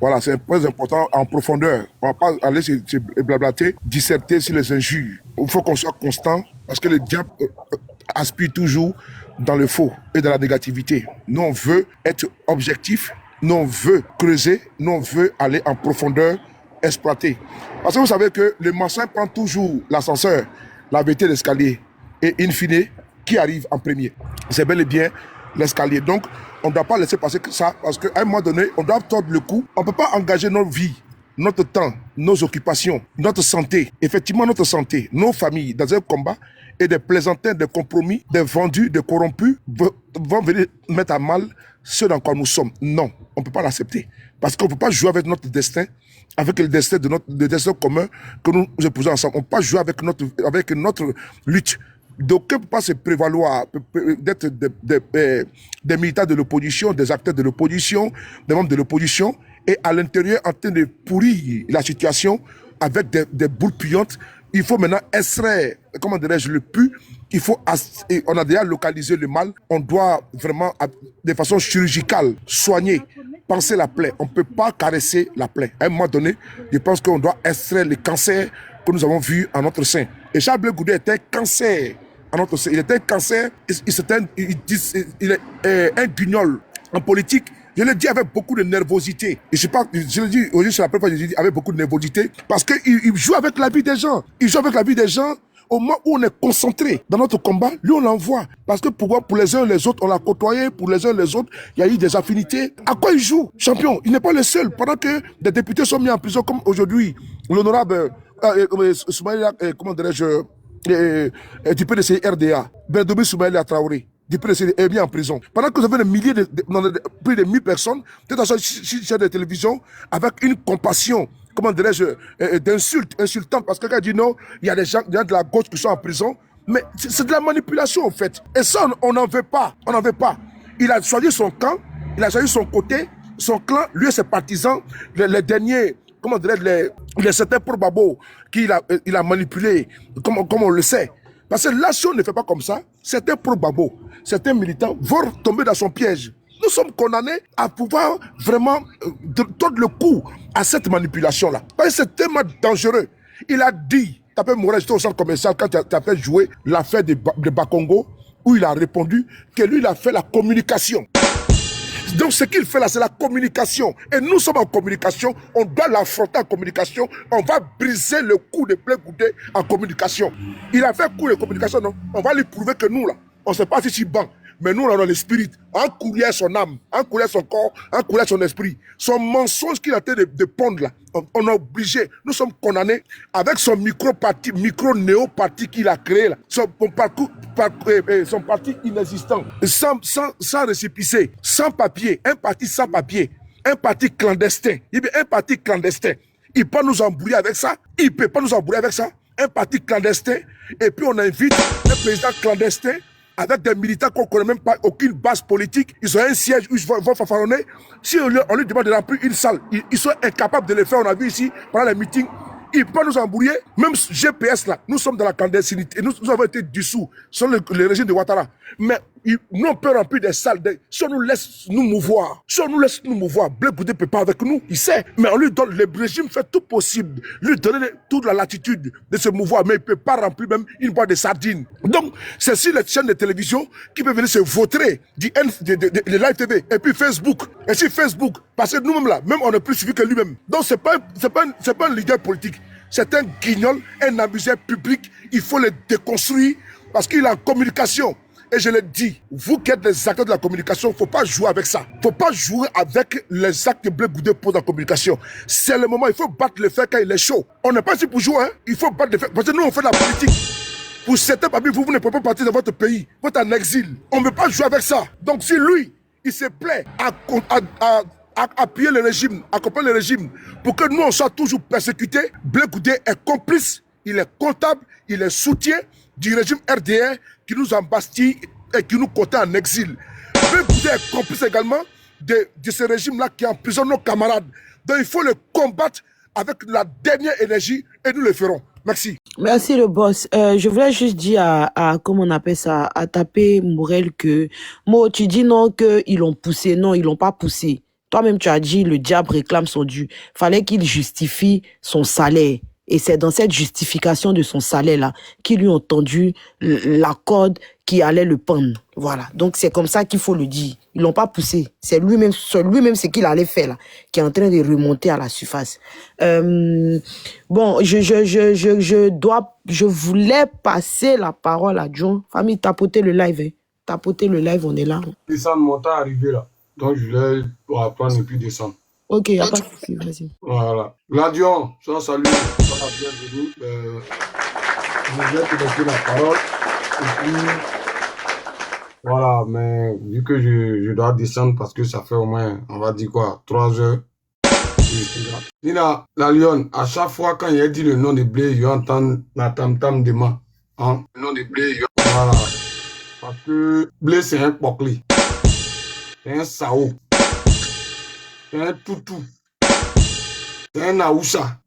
Voilà, c'est très important en profondeur. On va pas aller se blablater, disserter sur les injures. Il faut qu'on soit constant parce que le diable aspire toujours dans le faux et dans la négativité. Nous, on veut être objectif, nous, on veut creuser, nous, on veut aller en profondeur, exploiter. Parce que vous savez que le machin prend toujours l'ascenseur, la vérité de l'escalier. Et in fine, qui arrive en premier? C'est bel et bien l'escalier. Donc, on ne doit pas laisser passer ça parce qu'à un moment donné, on doit tordre le cou. On ne peut pas engager notre vie, notre temps, nos occupations, notre santé, effectivement notre santé, nos familles dans un combat et des plaisantins, des compromis, des vendus, des corrompus vont venir mettre à mal ce dans quoi nous sommes. Non, on ne peut pas l'accepter. Parce qu'on ne peut pas jouer avec notre destin, avec le destin de notre destin commun que nous épousons ensemble. On ne peut pas jouer avec notre lutte. D'aucuns ne peuvent pas se prévaloir d'être des militants de l'opposition, des acteurs de l'opposition, des membres de l'opposition, et à l'intérieur en train de pourrir la situation avec des boules puantes. Il faut maintenant extraire, comment dirais-je, le pu. On a déjà localisé le mal. On doit vraiment, de façon chirurgicale, soigner, penser la plaie. On ne peut pas caresser la plaie. À un moment donné, je pense qu'on doit extraire le cancer que nous avons vu en notre sein. Et Charles Blé Goudé était un cancer en notre sein. Il était un cancer, il est un guignol en politique. Je le dis avec beaucoup de nervosité. Et je le dis aujourd'hui, c'est la première fois que je le dis avec beaucoup de nervosité. Parce qu'il joue avec la vie des gens. Il joue avec la vie des gens. Au moment où on est concentré dans notre combat, lui on l'envoie. Parce que pour les uns et les autres, on l'a côtoyé. Pour les uns et les autres, il y a eu des affinités. À quoi il joue? Champion, il n'est pas le seul. Pendant que des députés sont mis en prison, comme aujourd'hui, l'honorable Soumaïla, comment dirais-je, du PDC RDA, Berdoumi Soumaïla Traoré, du PDC est mis en prison. Pendant que vous avez des milliers, plus de 1000 personnes, peut-être sur chaîne de télévision, avec une compassion, comment dirais-je, d'insultes, insultantes, parce que quelqu'un dit non, il y a des gens de la gauche qui sont en prison, mais c'est de la manipulation en fait. Et ça, on n'en veut pas, on n'en veut pas. Il a choisi son camp, il a choisi son côté, son clan, lui et ses partisans, les derniers, comment dirais-je, les certains pro-babo qu'il a manipulé, comme on le sait. Parce que là, si on ne fait pas comme ça, certains pro-babo, certains militants vont tomber dans son piège. Nous sommes condamnés à pouvoir vraiment tordre le cou à cette manipulation-là. Parce que c'est tellement dangereux. Il a dit, tu as fait mourir, j'étais au centre commercial quand tu as fait jouer l'affaire de Bakongo, où il a répondu que lui, il a fait la communication. Donc ce qu'il fait là, c'est la communication. Et nous sommes en communication, on doit l'affronter en communication. On va briser le cou de Blé Goudé en communication. Il a fait coup de communication, non? On va lui prouver que nous, là, on ne sait pas si c'est bon. Mais nous, on a l'esprit. En courrier son âme, en courrier son corps, en courrier son esprit. Son mensonge qu'il a été de pondre là, on est obligé. Nous sommes condamnés avec son micro-néo-parti qu'il a créé là. Son parti inexistant. Sans récépissé, sans papier. Un parti sans papier. Un parti clandestin. Il dit un parti clandestin. Il peut nous embrouiller avec ça. Il ne peut pas nous embrouiller avec ça. Un parti clandestin. Et puis on invite un président clandestin avec des militants qu'on ne connaît même pas, aucune base politique. Ils ont un siège où ils vont fanfaronner. Si on lui demande de remplir une salle, ils sont incapables de le faire. On a vu ici, pendant les meetings, ils peuvent nous embrouiller. Même GPS là, nous sommes dans la clandestinité. Nous avons été dissous sur le régime de Ouattara. Mais Nous, on peut remplir des salles. Si on nous laisse nous mouvoir, Blé Goudé ne peut pas avec nous, il sait. Mais on lui donne, le régime fait tout possible, lui donner toute la latitude de se mouvoir, mais il ne peut pas remplir même une boîte de sardines. Donc, c'est sur les chaînes de télévision qui peuvent venir se vautrer de Live TV et puis Facebook. Et sur Facebook, parce que nous-mêmes là, même on n'est plus suivi que lui-même. Donc, c'est pas un leader politique. C'est un guignol, un abuseur public. Il faut le déconstruire parce qu'il est en communication. Et je le dis, vous qui êtes les acteurs de la communication, il ne faut pas jouer avec ça. Il ne faut pas jouer avec les actes que Blé Goudé pose en communication. C'est le moment, il faut battre le fer quand il est chaud. On n'est pas ici pour jouer, hein. Il faut battre le fer. Parce que nous, on fait de la politique. Pour certains papiers, vous ne pouvez pas partir de votre pays. Vous êtes en exil. On ne peut pas jouer avec ça. Donc si lui, il se plaît à appuyer le régime, accompagner le régime, pour que nous, on soit toujours persécutés, Blé Goudé est complice, il est comptable, il est soutien du régime RDR qui nous embastille et qui nous comptait en exil. Blé Goudé est complice également de ce régime-là qui emprisonne nos camarades. Donc il faut le combattre avec la dernière énergie et nous le ferons. Merci. Merci le boss. Je voulais juste dire à comment on appelle ça, à taper Morel que, Mo, tu dis non qu'ils l'ont poussé. Non, ils l'ont pas poussé. Toi-même, tu as dit le diable réclame son dû. Fallait qu'il justifie son salaire. Et c'est dans cette justification de son salaire-là qu'ils lui ont tendu la corde qui allait le pendre. Voilà. Donc, c'est comme ça qu'il faut le dire. Ils l'ont pas poussé. C'est lui-même ce qu'il allait faire, là, qui est en train de remonter à la surface. Bon, je voulais passer la parole à John. Famille, tapotez le live, hein. Tapotez le live, on est là. Descendre, mon temps arrivé là. Donc, je vais apprendre et puis descendre. Ok, il n'y a pas de souci, vas-y. Voilà. Gladion, sois salut, sois bienvenue. Je vais te laisser la parole. Et puis, voilà, mais vu que je dois descendre parce que ça fait au moins, on va dire quoi, 3 heures. Nina, la lionne, à chaque fois quand il a dit le nom de Blé, il entend la tam-tam de moi. Hein? Le nom de Blé, voilà. Parce que Blé, c'est un pocli. C'est un sao. C'est un toutou. C'est un aoussa.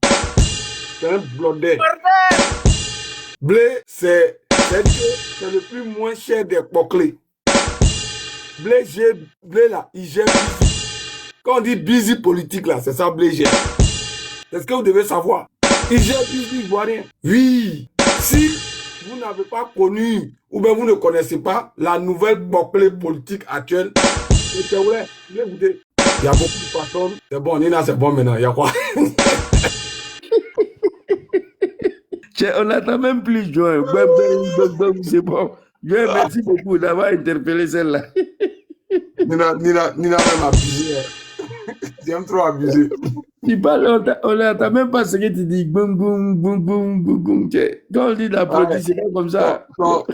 C'est un blodé. Blé, c'est le plus moins cher des poclés. Blé là, il gère busy. Quand on dit busy politique là, c'est ça Blé gère. C'est ce que vous devez savoir. Il gère busy ivoirien. Oui. Si vous n'avez pas connu ou bien vous ne connaissez pas la nouvelle poclée politique actuelle, c'est vrai, écoutez. Il y a beaucoup de personnes. C'est bon, Nina, c'est bon maintenant. Il y a quoi? On n'attend même plus Joël. C'est bon. Joël, merci beaucoup d'avoir interpellé celle-là. Nina même abusé. J'aime trop abuser. Tu parles, on n'attend même pas ce que tu dis. Boum, boum, boum, boum, boum, boum. Quand on dit l'applaudit, c'est pas comme ça.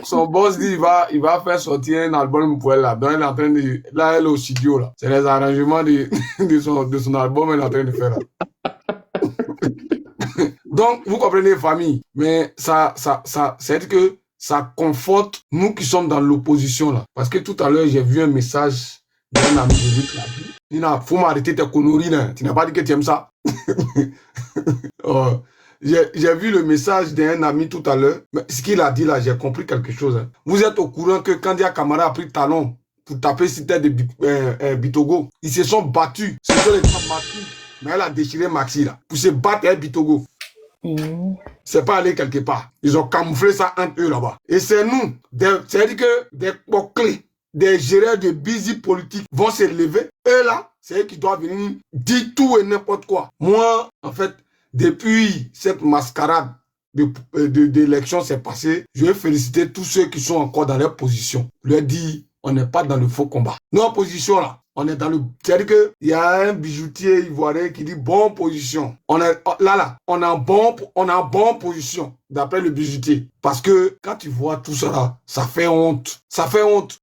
Son boss dit il va faire sortir un album pour elle là. Donc elle est en train de. Là, elle est au studio là. C'est les arrangements de son album qu'elle est en train de faire là. Donc, vous comprenez, famille. Mais c'est que ça conforte nous qui sommes dans l'opposition là. Parce que tout à l'heure, j'ai vu un message d'un ami de lui qui a dit Nina, faut m'arrêter tes conneries là. Tu n'as pas dit que tu aimes ça. J'ai vu le message d'un ami tout à l'heure. Mais ce qu'il a dit là, j'ai compris quelque chose. Hein. Vous êtes au courant que quand Dia Camara a pris le talon pour taper sur tête de Bitogo, ils se sont battus. Ce sont les gens battus. Mais elle a déchiré Maxi là. Pour se battre avec Bitogo. C'est pas aller quelque part. Ils ont camouflé ça entre eux là-bas. Et c'est nous. C'est-à-dire que des poclés, des gérants de busy politique vont se lever. Eux là, c'est eux qui doivent venir dire tout et n'importe quoi. Moi, en fait, depuis cette mascarade d'élection s'est passée, je vais féliciter tous ceux qui sont encore dans leur position. Je leur dis, on n'est pas dans le faux combat. Nos positions là, on est dans le... C'est-à-dire qu'il y a un bijoutier ivoirien qui dit bonne position. On est en bonne position, d'après le bijoutier. Parce que quand tu vois tout ça là, ça fait honte. Ça fait honte.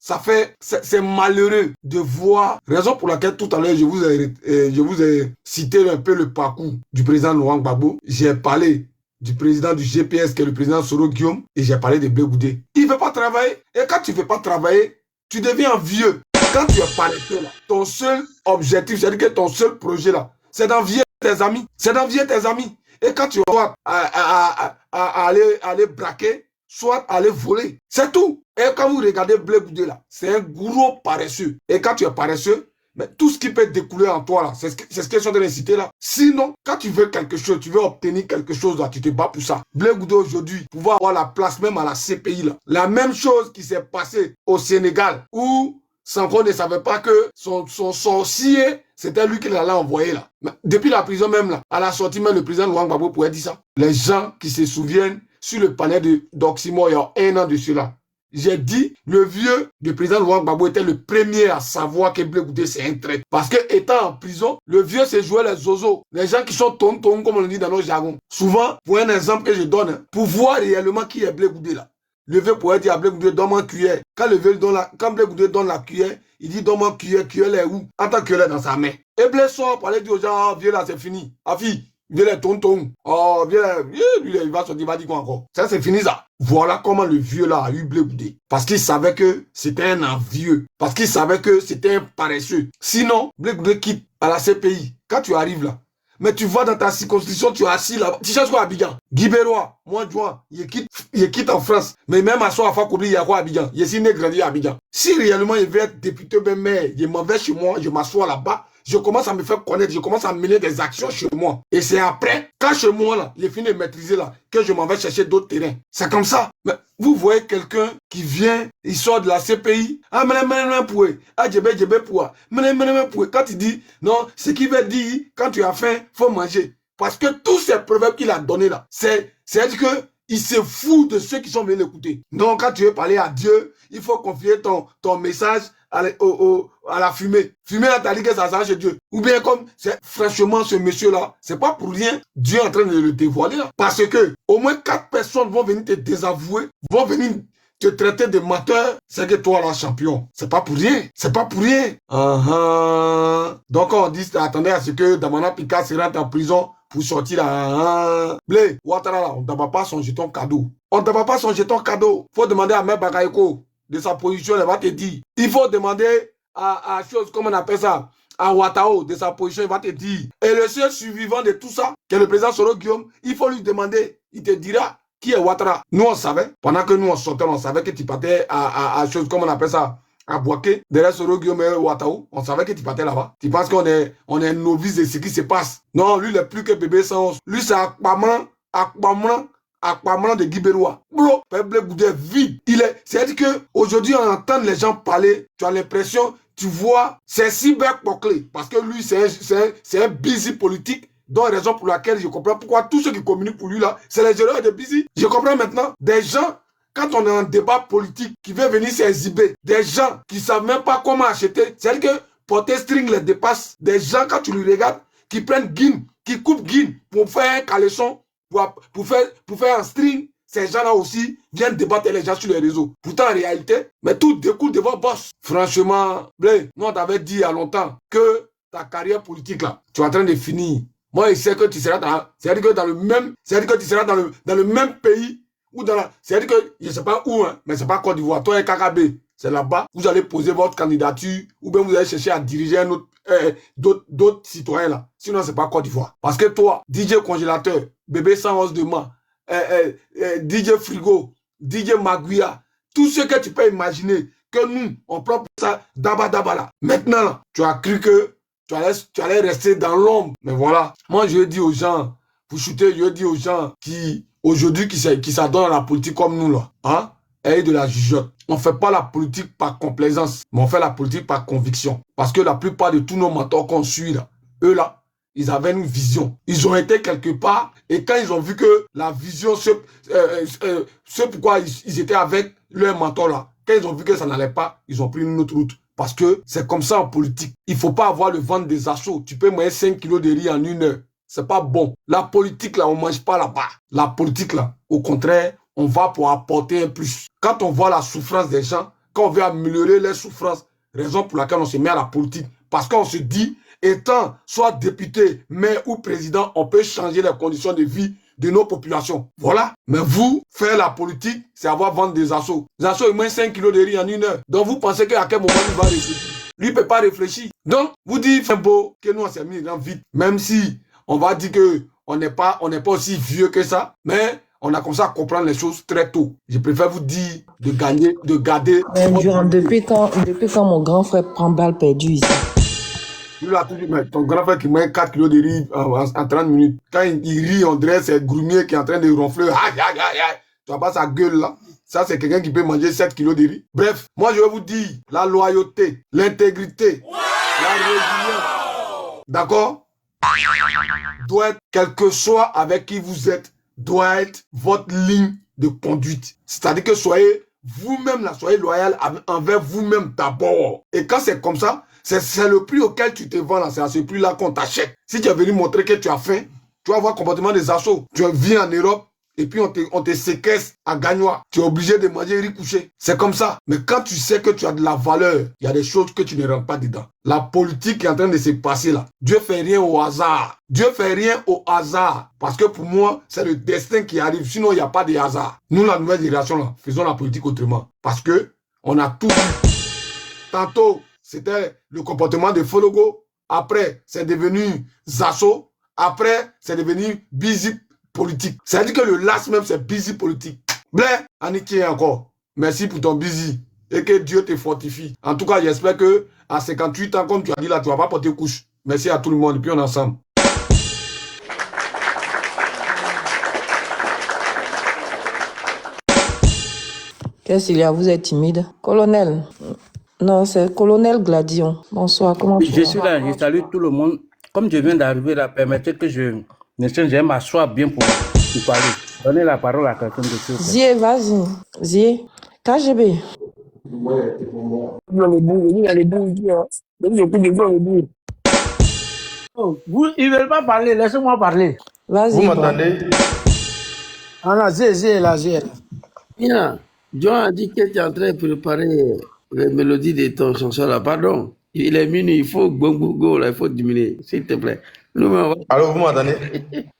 C'est malheureux de voir. Raison pour laquelle tout à l'heure, je vous ai cité un peu le parcours du président Laurent Gbagbo. J'ai parlé du président du GPS, qui est le président Soro Guillaume, et j'ai parlé de Blé Goudé. Il ne veut pas travailler. Et quand tu ne veux pas travailler, tu deviens vieux. Quand tu es paresseux, ton seul objectif, c'est-à-dire que ton seul projet là, c'est d'envier tes amis. C'est d'envier tes amis. Et quand tu vas aller braquer, soit aller voler. C'est tout. Et quand vous regardez Blé Goudé là, c'est un gros paresseux. Et quand tu es paresseux, mais tout ce qui peut découler en toi là, c'est ce qu'ils sont en train de citer là. Sinon, quand tu veux quelque chose, tu veux obtenir quelque chose là, tu te bats pour ça. Blé Goudé aujourd'hui, pouvoir avoir la place même à la CPI là. La même chose qui s'est passée au Sénégal, où Sanko ne savait pas que son sorcier, c'était lui qui l'allait envoyer là. Mais depuis la prison même là, à la sortie même, le président Laurent Gbagbo pourrait dire ça. Les gens qui se souviennent sur le panel d'Oxymore il y a 1 an de cela, j'ai dit, le vieux du président Laurent Gbagbo était le premier à savoir que Blé Goudé c'est un traître. Parce que étant en prison, le vieux s'est joué les zozos. Les gens qui sont tonton, comme on le dit dans nos jargons. Souvent, pour un exemple que je donne, pour voir réellement qui est Blé Goudé là. Le vieux pourrait dire à Blé Goudé, donne-moi une cuillère. Quand Blé Goudé donne la cuillère, il dit, donne-moi une cuillère, cuillère est où? En tant que cuillère dans sa main. Et Blé sort pour aller dire aux gens, oh, vieux là, c'est fini. Ah, fille. Viens les tontons. Oh, viens lui, il va sortir, il va dire quoi encore. Ça, c'est fini ça. Voilà comment le vieux là a eu Blé Goudé. Parce qu'il savait que c'était un envieux. Parce qu'il savait que c'était un paresseux. Sinon, Blé Goudé quitte à la CPI. Quand tu arrives là, mais tu vas dans ta circonscription, tu es assis là. Tu cherches quoi à Abidjan? Guy Bérois, mois de juin, il quitte en France. Mais même à soi, à Fakobli, il y a quoi à Abidjan? Il est né grandi à Abidjan. Si réellement il veut être député, ben maire, il m'en va chez moi, je m'assois là-bas. Je commence à me faire connaître, je commence à mener des actions chez moi. Et c'est après, quand chez moi, là, il est fini de maîtriser, là, que je m'en vais chercher d'autres terrains. C'est comme ça. Mais vous voyez quelqu'un qui vient, il sort de la CPI. Ah, quand il dit, non, ce qu'il veut dire, quand tu as faim, faut manger. Parce que tous ces proverbes qu'il a donnés là, c'est-à-dire que il se fout de ceux qui sont venus l'écouter. Donc, quand tu veux parler à Dieu, il faut confier ton message à la fumée. Fumée là, t'as dit que ça s'arrange Dieu. Ou bien comme, franchement, ce monsieur-là, c'est pas pour rien, Dieu est en train de le dévoiler là. Parce que, au moins 4 personnes vont venir te désavouer, vont venir te traiter de menteur, c'est que toi là, champion. C'est pas pour rien. C'est pas pour rien. Donc, on dit, attendez à ce que Damana Pika se rentre en prison pour sortir là. Blé, Ouattara là, on ne demande pas son jeton cadeau. On ne demande pas son jeton cadeau. Faut demander à Mère Bakayoko de sa position, elle va te dire. Il faut demander à chose, comme on appelle ça, à Ouattao de sa position, il va te dire. Et le seul survivant de tout ça, qui est le président Soro Guillaume, il faut lui demander, il te dira qui est Ouattara. Nous, on savait, pendant que nous, on sortait, on savait que tu partais à chose, comme on appelle ça, à Boaké, derrière Soro Guillaume et Ouattao, on savait que tu partais là-bas. Tu penses qu'on est novice de ce qui se passe. Non, lui, il n'est plus que bébé sans os. Lui, c'est Aquaman de Guy Bérois. Bro, Blé Goudé est vide. C'est-à-dire qu'aujourd'hui, on entend les gens parler, tu as l'impression, tu vois, c'est cyber-poclé. Parce que lui, c'est un busy politique, dont raison pour laquelle je comprends pourquoi tous ceux qui communiquent pour lui là, c'est les erreurs de busy. Je comprends maintenant. Des gens, quand on est en débat politique, qui veut venir s'exhiber, des gens qui ne savent même pas comment acheter, c'est-à-dire que porter string les dépasse. Des gens, quand tu les regardes, qui prennent guine, qui coupent guine pour faire un caleçon, pour faire un string, ces gens-là aussi viennent débattre les gens sur les réseaux. Pourtant, en réalité, mais tout découle de votre boss. Franchement, Blé, nous on t'avait dit il y a longtemps que ta carrière politique là, tu es en train de finir. Moi, je sais que tu seras c'est-à-dire que tu seras dans le même pays ou c'est-à-dire que je ne sais pas où, hein, mais c'est pas Côte d'Ivoire. Toi et KKB, c'est là-bas. Vous allez poser votre candidature ou bien vous allez chercher à diriger un autre d'autres citoyens là. Sinon, c'est pas Côte d'Ivoire. Parce que toi, DJ congélateur, bébé sans os de main, DJ frigo, DJ Maguia, tout ce que tu peux imaginer que nous, on prend pour ça, daba là. Maintenant, là, tu as cru que tu allais rester dans l'ombre. Mais voilà. Moi, je dis aux gens, pour shooter, je dis aux gens qui, aujourd'hui, qui s'adonnent à la politique comme nous là, hein, et de la jugeote. On ne fait pas la politique par complaisance, mais on fait la politique par conviction. Parce que la plupart de tous nos mentors qu'on suit là, eux là, ils avaient une vision. Ils ont été quelque part et quand ils ont vu que la vision, ce pourquoi ils étaient avec leur mentor là, quand ils ont vu que ça n'allait pas, ils ont pris une autre route. Parce que c'est comme ça en politique. Il ne faut pas avoir le ventre des assauts. Tu peux manger 5 kilos de riz en 1 heure. C'est pas bon. La politique là, on ne mange pas là-bas. La politique là, au contraire, on va pour apporter un plus. Quand on voit la souffrance des gens, quand on veut améliorer les souffrances, raison pour laquelle on se met à la politique. Parce qu'on se dit, étant soit député, maire ou président, on peut changer les conditions de vie de nos populations. Voilà. Mais vous, faire la politique, c'est avoir vendre des assauts. Les assauts, ils mangent 5 kilos de riz en 1 heure. Donc vous pensez qu'à quel moment il va réfléchir? Lui, il ne peut pas réfléchir. Donc, vous dites, c'est beau que nous, on s'est mis dans vite. Même si on va dire qu'on n'est pas aussi vieux que ça, mais on a commencé à comprendre les choses très tôt. Je préfère vous dire de garder. Durant, depuis quand mon grand frère prend balle perdue ici? Lui a toujours dit, mais ton grand frère qui mange 4 kilos de riz en 30 minutes, quand il rit, on dirait c'est Grumier qui est en train de ronfler. Aïe, aïe, aïe, aïe. Tu vois pas sa gueule là? Ça, c'est quelqu'un qui peut manger 7 kilos de riz. Bref, moi, je vais vous dire la loyauté, l'intégrité, la résilience. D'accord? Doit être, quel que soit avec qui vous êtes, doit être votre ligne de conduite. C'est-à-dire que soyez vous-même là, soyez loyal envers vous-même d'abord. Et quand c'est comme ça, c'est le prix auquel tu te vends là, c'est à ce prix-là qu'on t'achète. Si tu es venu montrer que tu as faim, tu vas voir le comportement des assauts. Tu viens en Europe et puis on te séquestre à Gagnois. Tu es obligé de manger riz couché. C'est comme ça. Mais quand tu sais que tu as de la valeur, il y a des choses que tu ne rentres pas dedans. La politique est en train de se passer là. Dieu fait rien au hasard. Dieu fait rien au hasard. Parce que pour moi, c'est le destin qui arrive. Sinon, il n'y a pas de hasard. Nous, la nouvelle génération là, faisons la politique autrement. Parce que on a tout vu. Tantôt, c'était le comportement de Fologo. Après, c'est devenu Zasso. Après, c'est devenu busy politique. C'est-à-dire que le last même, c'est busy politique. Blé, Aniki encore. Merci pour ton busy. Et que Dieu te fortifie. En tout cas, j'espère que à 58 ans, comme tu as dit là, tu ne vas pas porter couche. Merci à tout le monde. Et puis on est ensemble. Qu'est-ce qu'il y a? Vous êtes timide? Colonel. Non, c'est Colonel Gladion. Bonsoir, comment tu vas? Je suis là, je salue tout le monde. Comme je viens d'arriver là, permettez que je m'assoie bien pour parler. Donnez la parole à quelqu'un de plus. Zie, vas-y. Zie. KGB. Oh, ils ne veulent pas parler, laissez-moi parler. Vas-y. Vous m'entendez? Ah là, Zie là. Bien. John a dit que tu es en train de préparer les mélodies de ton chanson là. Pardon. Il est minuit, il faut il faut diminuer, s'il te plaît. Allô, vous m'entendez?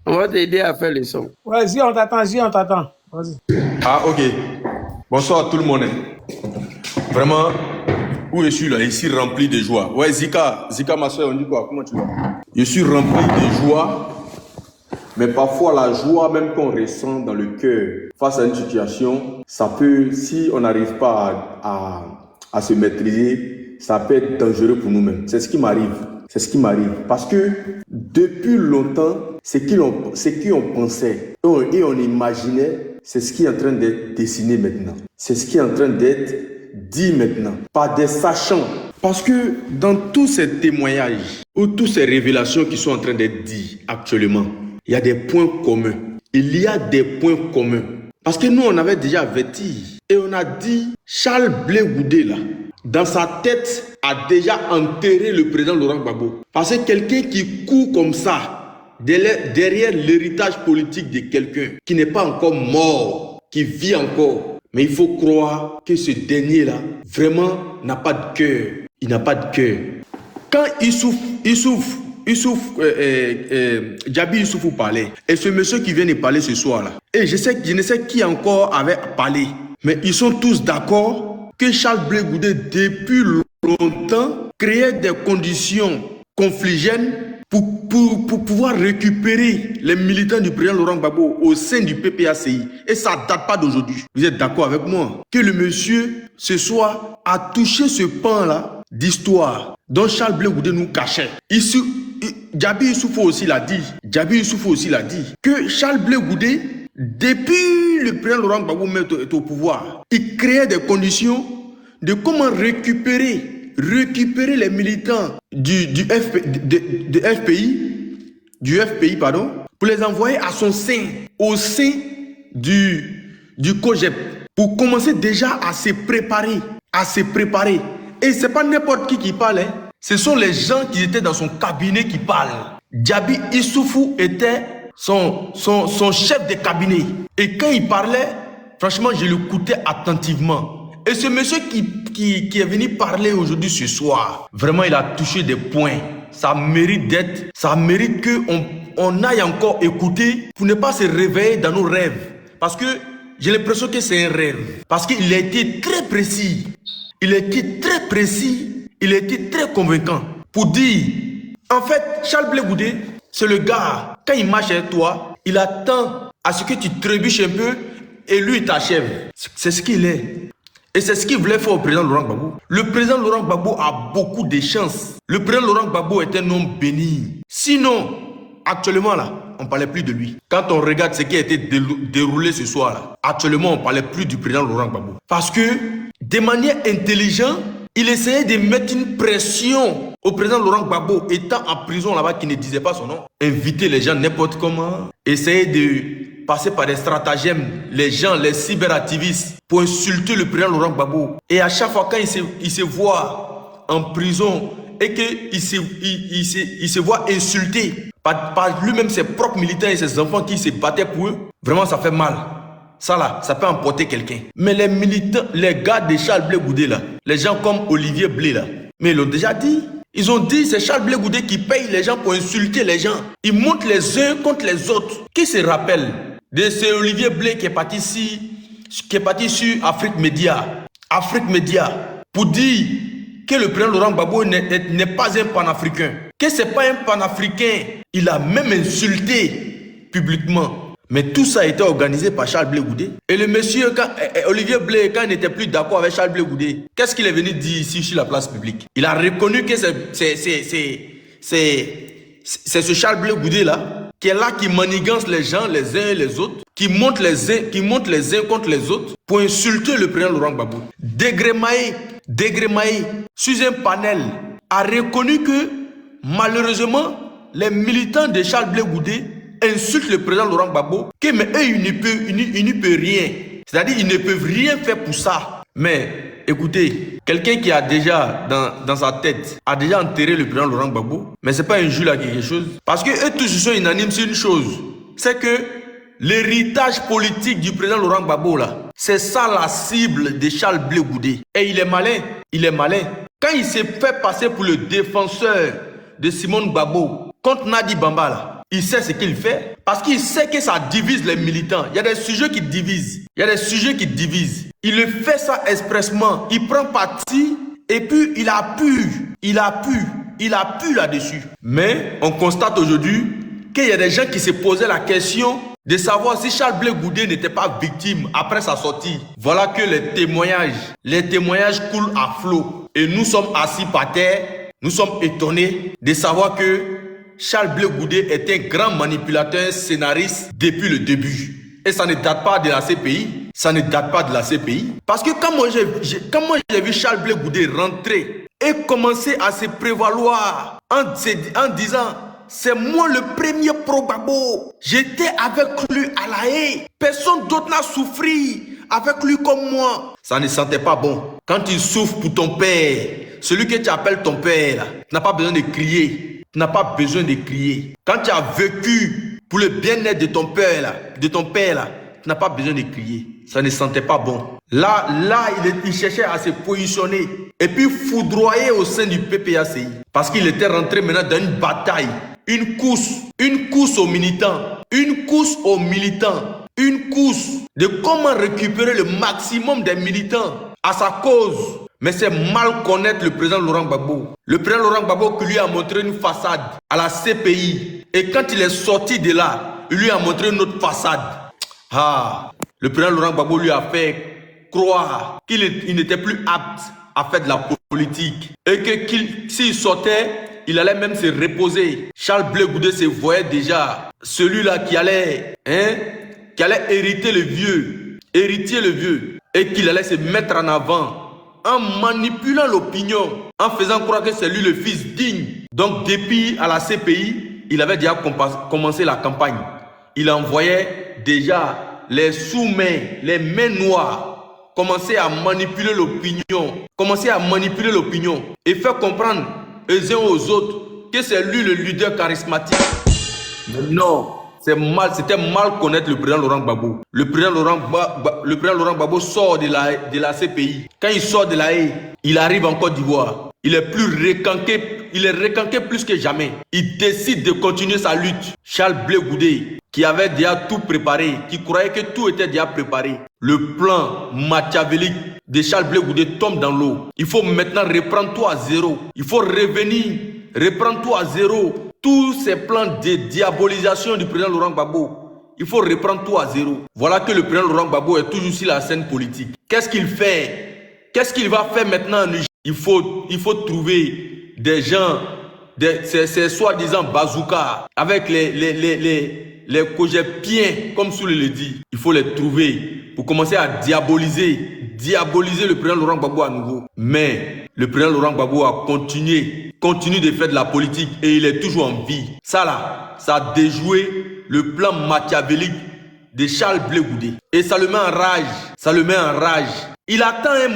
On va t'aider à faire le son. Ouais, Zie, on t'attend. Vas-y. Ah, ok. Bonsoir à tout le monde. Vraiment, où je suis là, ici rempli de joie. Ouais, Zika, ma soeur, on dit quoi? Comment tu vas? Je suis rempli de joie, mais parfois la joie même qu'on ressent dans le cœur face à une situation, ça peut, si on n'arrive pas à se maîtriser, ça peut être dangereux pour nous-mêmes. C'est ce qui m'arrive. Parce que depuis longtemps, ce qu'on pensait et on imaginait, c'est ce qui est en train d'être dessiné maintenant. C'est ce qui est en train d'être dit maintenant. Par des sachants. Parce que dans tous ces témoignages ou toutes ces révélations qui sont en train d'être dites actuellement, il y a des points communs. Parce que nous, on avait déjà averti et on a dit, Charles Blé Goudé là, dans sa tête, a déjà enterré le président Laurent Gbagbo. Parce que quelqu'un qui court comme ça, derrière l'héritage politique de quelqu'un qui n'est pas encore mort, qui vit encore. Mais il faut croire que ce dernier-là, vraiment, n'a pas de cœur. Il n'a pas de cœur. Quand Djabi Issoufou parlait, et ce monsieur qui vient de parler ce soir-là, et je ne sais qui encore avait parlé, mais ils sont tous d'accord que Charles Blé Goudé, depuis longtemps, créait des conditions confligènes pour pouvoir récupérer les militants du président Laurent Gbagbo au sein du PPACI. Et ça ne date pas d'aujourd'hui. Vous êtes d'accord avec moi? Que le monsieur, ce soir, a touché ce pan-là d'histoire dont Charles Blé Goudé nous cachait. Djabi Issoufou aussi l'a dit. Que Charles Blé Goudé, depuis le président Laurent Gbagbo est au pouvoir, il créait des conditions de comment récupérer les militants du FPI, pour les envoyer à son sein, au sein du COGEP, pour commencer déjà à se préparer. Et c'est pas n'importe qui parle, hein. Ce sont les gens qui étaient dans son cabinet qui parlent. Djabi Issoufou était son chef de cabinet. Et quand il parlait, franchement, je l'écoutais attentivement. Et ce monsieur qui est venu parler aujourd'hui ce soir, vraiment, il a touché des points. Ça mérite qu'on aille encore écouter pour ne pas se réveiller dans nos rêves. Parce que j'ai l'impression que c'est un rêve. Parce qu'il a été très précis. Il a été très convaincant pour dire, en fait, Charles Blé Goudé, c'est le gars, quand il marche avec toi, il attend à ce que tu trébuches un peu et lui t'achève. C'est ce qu'il est. Et c'est ce qu'il voulait faire au président Laurent Gbagbo. Le président Laurent Gbagbo a beaucoup de chance. Le président Laurent Gbagbo est un homme béni. Sinon, actuellement là, on ne parlait plus de lui. Quand on regarde ce qui a été déroulé ce soir là, actuellement on ne parlait plus du président Laurent Gbagbo. Parce que, de manière intelligente, il essayait de mettre une pression au président Laurent Gbagbo, étant en prison là-bas, qui ne disait pas son nom. Inviter les gens n'importe comment. Essayer de passer par des stratagèmes, les gens, les cyberactivistes, pour insulter le président Laurent Gbagbo. Et à chaque fois quand il se voit en prison et qu'il se voit insulté par lui-même ses propres militants et ses enfants qui se battaient pour eux, vraiment ça fait mal. Ça là, ça peut emporter quelqu'un. Mais les militants, les gars de Charles Blé Goudé là, les gens comme Olivier Blé là, mais ils l'ont déjà dit. Ils ont dit c'est Charles Blé Goudé qui paye les gens pour insulter les gens. Ils montent les uns contre les autres. Qui se rappelle de ce Olivier Blé qui est parti sur Afrique Média. Afrique Média pour dire que le président Laurent Gbagbo n'est pas un panafricain. Que c'est pas un panafricain. Il a même insulté publiquement. Mais tout ça a été organisé par Charles Blé Goudé. Et le monsieur, Olivier Blé, quand il n'était plus d'accord avec Charles Blé Goudé, qu'est-ce qu'il est venu dire ici sur la place publique? Il a reconnu que c'est ce Charles Blé Goudé là, qui est là, qui manigance les gens les uns et les autres, qui monte les uns contre les autres pour insulter le président Laurent Gbagbo. Dégremaillé, sur un panel, a reconnu que malheureusement, les militants de Charles Blé Goudé insultent le président Laurent Gbagbo, que mais eux, ils ne peuvent rien. C'est-à-dire, ils ne peuvent rien faire pour ça. Mais, écoutez, quelqu'un qui a déjà, dans sa tête, a déjà enterré le président Laurent Gbagbo, mais c'est pas un jus là quelque chose. Parce que eux tous sont unanimes sur une chose, c'est que l'héritage politique du président Laurent Gbagbo là, c'est ça la cible de Charles Blé Goudé. Et il est malin. Quand il s'est fait passer pour le défenseur de Simone Gbagbo contre Nadi Bamba là, il sait ce qu'il fait parce qu'il sait que ça divise les militants. Il y a des sujets qui divisent. Il le fait ça expressement. Il prend parti et puis il appuie là-dessus. Mais on constate aujourd'hui qu'il y a des gens qui se posaient la question de savoir si Charles Blé Goudé n'était pas victime après sa sortie. Voilà que les témoignages coulent à flot. Et nous sommes assis par terre, nous sommes étonnés de savoir que Charles Blé Goudé est un grand manipulateur, scénariste depuis le début. Et ça ne date pas de la CPI. Parce que quand moi j'ai vu Charles Blé Goudé rentrer et commencer à se prévaloir en disant c'est moi le premier pro-Gbagbo. J'étais avec lui à La Haye. Personne d'autre n'a souffert avec lui comme moi. Ça ne sentait pas bon. Quand il souffre pour ton père, celui que tu appelles ton père, là, tu n'as pas besoin de crier. Quand tu as vécu pour le bien-être de ton père, là, tu n'as pas besoin de crier. Ça ne sentait pas bon. Là, il cherchait à se positionner et puis foudroyer au sein du PPACI. Parce qu'il était rentré maintenant dans une bataille, une course aux militants, une course de comment récupérer le maximum des militants à sa cause. Mais c'est mal connaître le président Laurent Gbagbo. Le président Laurent Gbagbo qui lui a montré une façade à la CPI. Et quand il est sorti de là, il lui a montré une autre façade. Le président Laurent Gbagbo lui a fait croire qu'il n'était plus apte à faire de la politique. Et que s'il sortait, il allait même se reposer. Charles Blé Goudé se voyait déjà celui-là qui allait hériter le vieux. Et qu'il allait se mettre en avant en manipulant l'opinion, en faisant croire que c'est lui le fils digne. Donc depuis à la CPI, il avait déjà commencé la campagne. Il envoyait déjà les sous-mains, les mains noires, commencer à manipuler l'opinion et faire comprendre aux uns aux autres que c'est lui le leader charismatique. Mais non, c'était mal connaître le président Laurent Gbagbo. Le président Laurent Gbagbo sort de la CPI. Quand il sort de la Haye, il arrive en Côte d'Ivoire. Il est requinqué plus que jamais. Il décide de continuer sa lutte. Charles Blé Goudé, qui avait déjà tout préparé, qui croyait que tout était déjà préparé. Le plan machiavélique de Charles Blé Goudé tombe dans l'eau. Il faut maintenant reprendre tout à zéro. Il faut revenir, reprendre tout à zéro. Tous ces plans de diabolisation du président Laurent Gbagbo, il faut reprendre tout à zéro. Voilà que le président Laurent Gbagbo est toujours sur la scène politique. Qu'est-ce qu'il fait? Qu'est-ce qu'il va faire maintenant en Niger? Il faut trouver des gens, ces soi-disant bazookas, avec les cogépiens, comme Soule le dit. Il faut les trouver pour commencer à diaboliser le président Laurent Gbagbo à nouveau. Mais le président Laurent Gbagbo a continue de faire de la politique et il est toujours en vie. Ça là, ça a déjoué le plan machiavélique de Charles Blé Goudé. Et ça le met en rage. Il attend un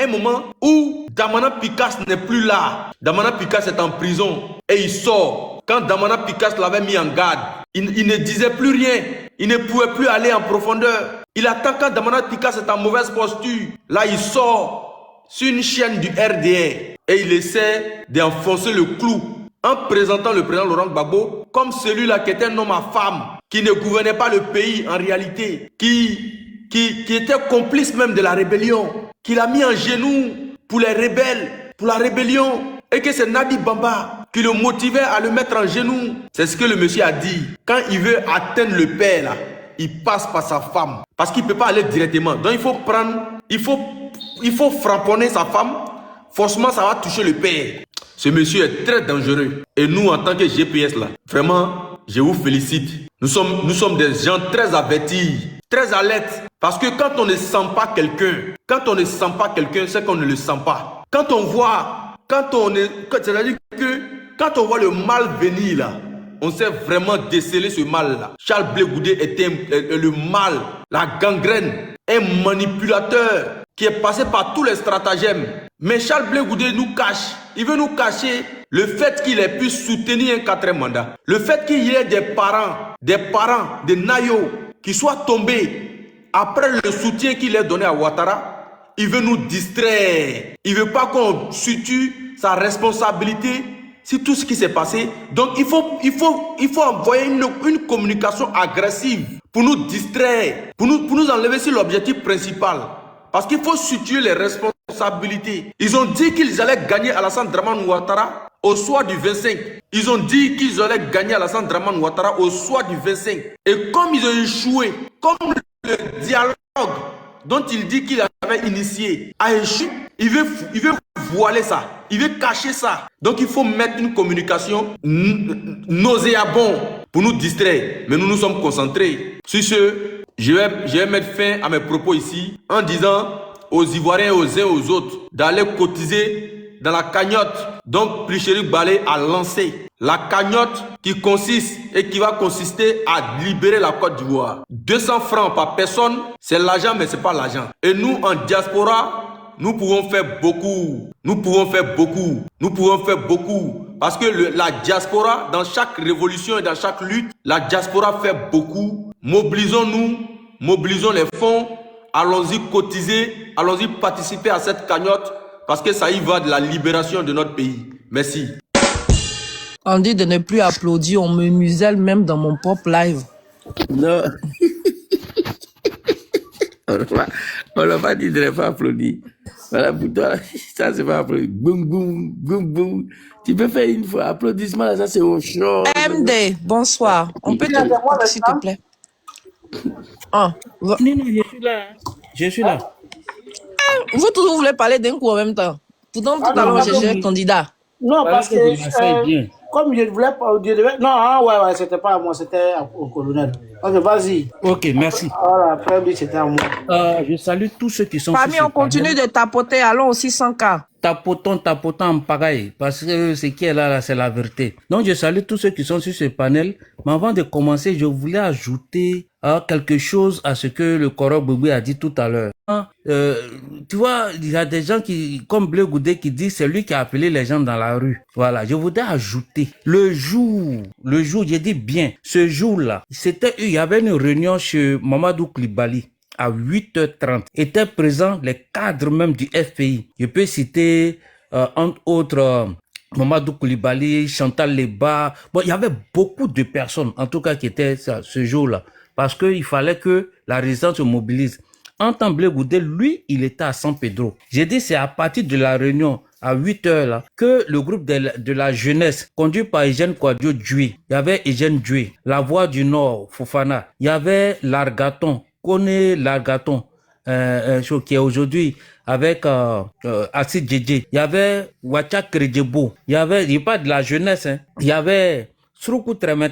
moment où Damana Picasse n'est plus là. Damana Picasse est en prison et il sort. Quand Damana Picasse l'avait mis en garde, il ne disait plus rien. Il ne pouvait plus aller en profondeur. Il attend quand Damana Picasse est en mauvaise posture. Là, il sort sur une chaîne du RDR et il essaie d'enfoncer le clou en présentant le président Laurent Gbagbo comme celui-là qui était un homme à femme, qui ne gouvernait pas le pays en réalité, qui était complice même de la rébellion, qui l'a mis en genoux pour les rebelles, pour la rébellion, et que c'est Nadi Bamba qui le motivait à le mettre en genoux. C'est ce que le monsieur a dit. Quand il veut atteindre le père, là, il passe par sa femme. Parce qu'il ne peut pas aller directement. Donc il faut framponner sa femme. Forcément, ça va toucher le père. Ce monsieur est très dangereux. Et nous, en tant que GPS, là, vraiment, je vous félicite. Nous sommes des gens très avertis, très alertes. Parce que quand on ne sent pas quelqu'un, c'est qu'on ne le sent pas. Quand on voit le mal venir là, on sait vraiment déceler ce mal là. Charles Blé Goudé était le mal, la gangrène, un manipulateur qui est passé par tous les stratagèmes. Mais Charles Blé Goudé nous cache. Il veut nous cacher le fait qu'il ait pu soutenir un 4e mandat. Le fait qu'il y ait des parents, des naïos qui soient tombés après le soutien qu'il a donné à Ouattara. Il veut nous distraire. Il ne veut pas qu'on situe sa responsabilité sur tout ce qui s'est passé. Donc il faut envoyer une communication agressive pour nous distraire, pour nous enlever sur l'objectif principal. Parce qu'il faut situer les responsabilités. Ils ont dit qu'ils allaient gagner Alassane Dramane Ouattara au soir du 25. Ils ont dit qu'ils allaient gagner Alassane Dramane Ouattara au soir du 25. Et comme ils ont échoué, comme le dialogue dont il dit qu'il avait initié a échoué, il veut voiler ça, il veut cacher ça. Donc il faut mettre une communication nauséabonde pour nous distraire. Mais nous sommes concentrés. Sur ce, je vais mettre fin à mes propos ici en disant aux Ivoiriens et aux uns et aux autres d'aller cotiser dans la cagnotte. Donc Plichéric Balé a lancé la cagnotte qui consiste et qui va consister à libérer la Côte d'Ivoire. 200 francs par personne, c'est l'argent mais c'est pas l'argent. Et nous en diaspora, nous pouvons faire beaucoup. Parce que la diaspora, dans chaque révolution et dans chaque lutte, la diaspora fait beaucoup. Mobilisons-nous, mobilisons les fonds, allons-y cotiser, allons-y participer à cette cagnotte parce que ça y va de la libération de notre pays. Merci. On dit de ne plus applaudir, on me muselle même dans mon propre live. Non. On n'a pas dit de ne pas applaudir. Voilà, pour toi, ça c'est pas applaudir. Boum, boum, boum, boum. Tu peux faire une fois applaudissement, là, ça c'est au chaud. MD, bonsoir. On peut te s'il te plaît. Ah, Non, je suis là. vous tous vous voulez parler d'un coup en même temps. Pourtant, tout à l'heure, j'ai un candidat. Non, parce que bien. comme je voulais pas... Non, ouais, c'était pas à moi, c'était au colonel. Ok, vas-y. Ok, merci. Voilà, après, c'était à moi. Je salue tous ceux qui sont Parmi, on continue de tapoter. Allons aussi 100K. Tapotons en pareil, parce que ce qui est là, c'est la vérité. Donc, je salue tous ceux qui sont sur ce panel. Mais avant de commencer, je voulais ajouter quelque chose à ce que le Koro Boubou a dit tout à l'heure. Tu vois, il y a des gens qui, comme Blé Goudé, qui disent c'est lui qui a appelé les gens dans la rue. Voilà, je voudrais ajouter le jour, j'ai dit bien, ce jour-là, il y avait une réunion chez Mamadou Koulibaly. À 8h30, étaient présents les cadres même du FPI. Je peux citer, entre autres, Mamadou Koulibaly, Chantal Leba. Bon, il y avait beaucoup de personnes, en tout cas, qui étaient ce jour-là. Parce qu'il fallait que la résistance se mobilise. En temps Blé Goudé, lui, il était à San Pedro. J'ai dit, c'est à partir de la réunion à 8 heures, là, que le groupe de la jeunesse, conduit par Eugène Kouadio Djoué, il y avait Eugène Djoué, La Voix du Nord, Fofana, il y avait Largaton, Kone Largaton, qui est aujourd'hui avec Assis Djedje, il y avait Wacha Kredjebo, il y avait, il pas de la jeunesse, hein, il y avait Sroukou Tremé,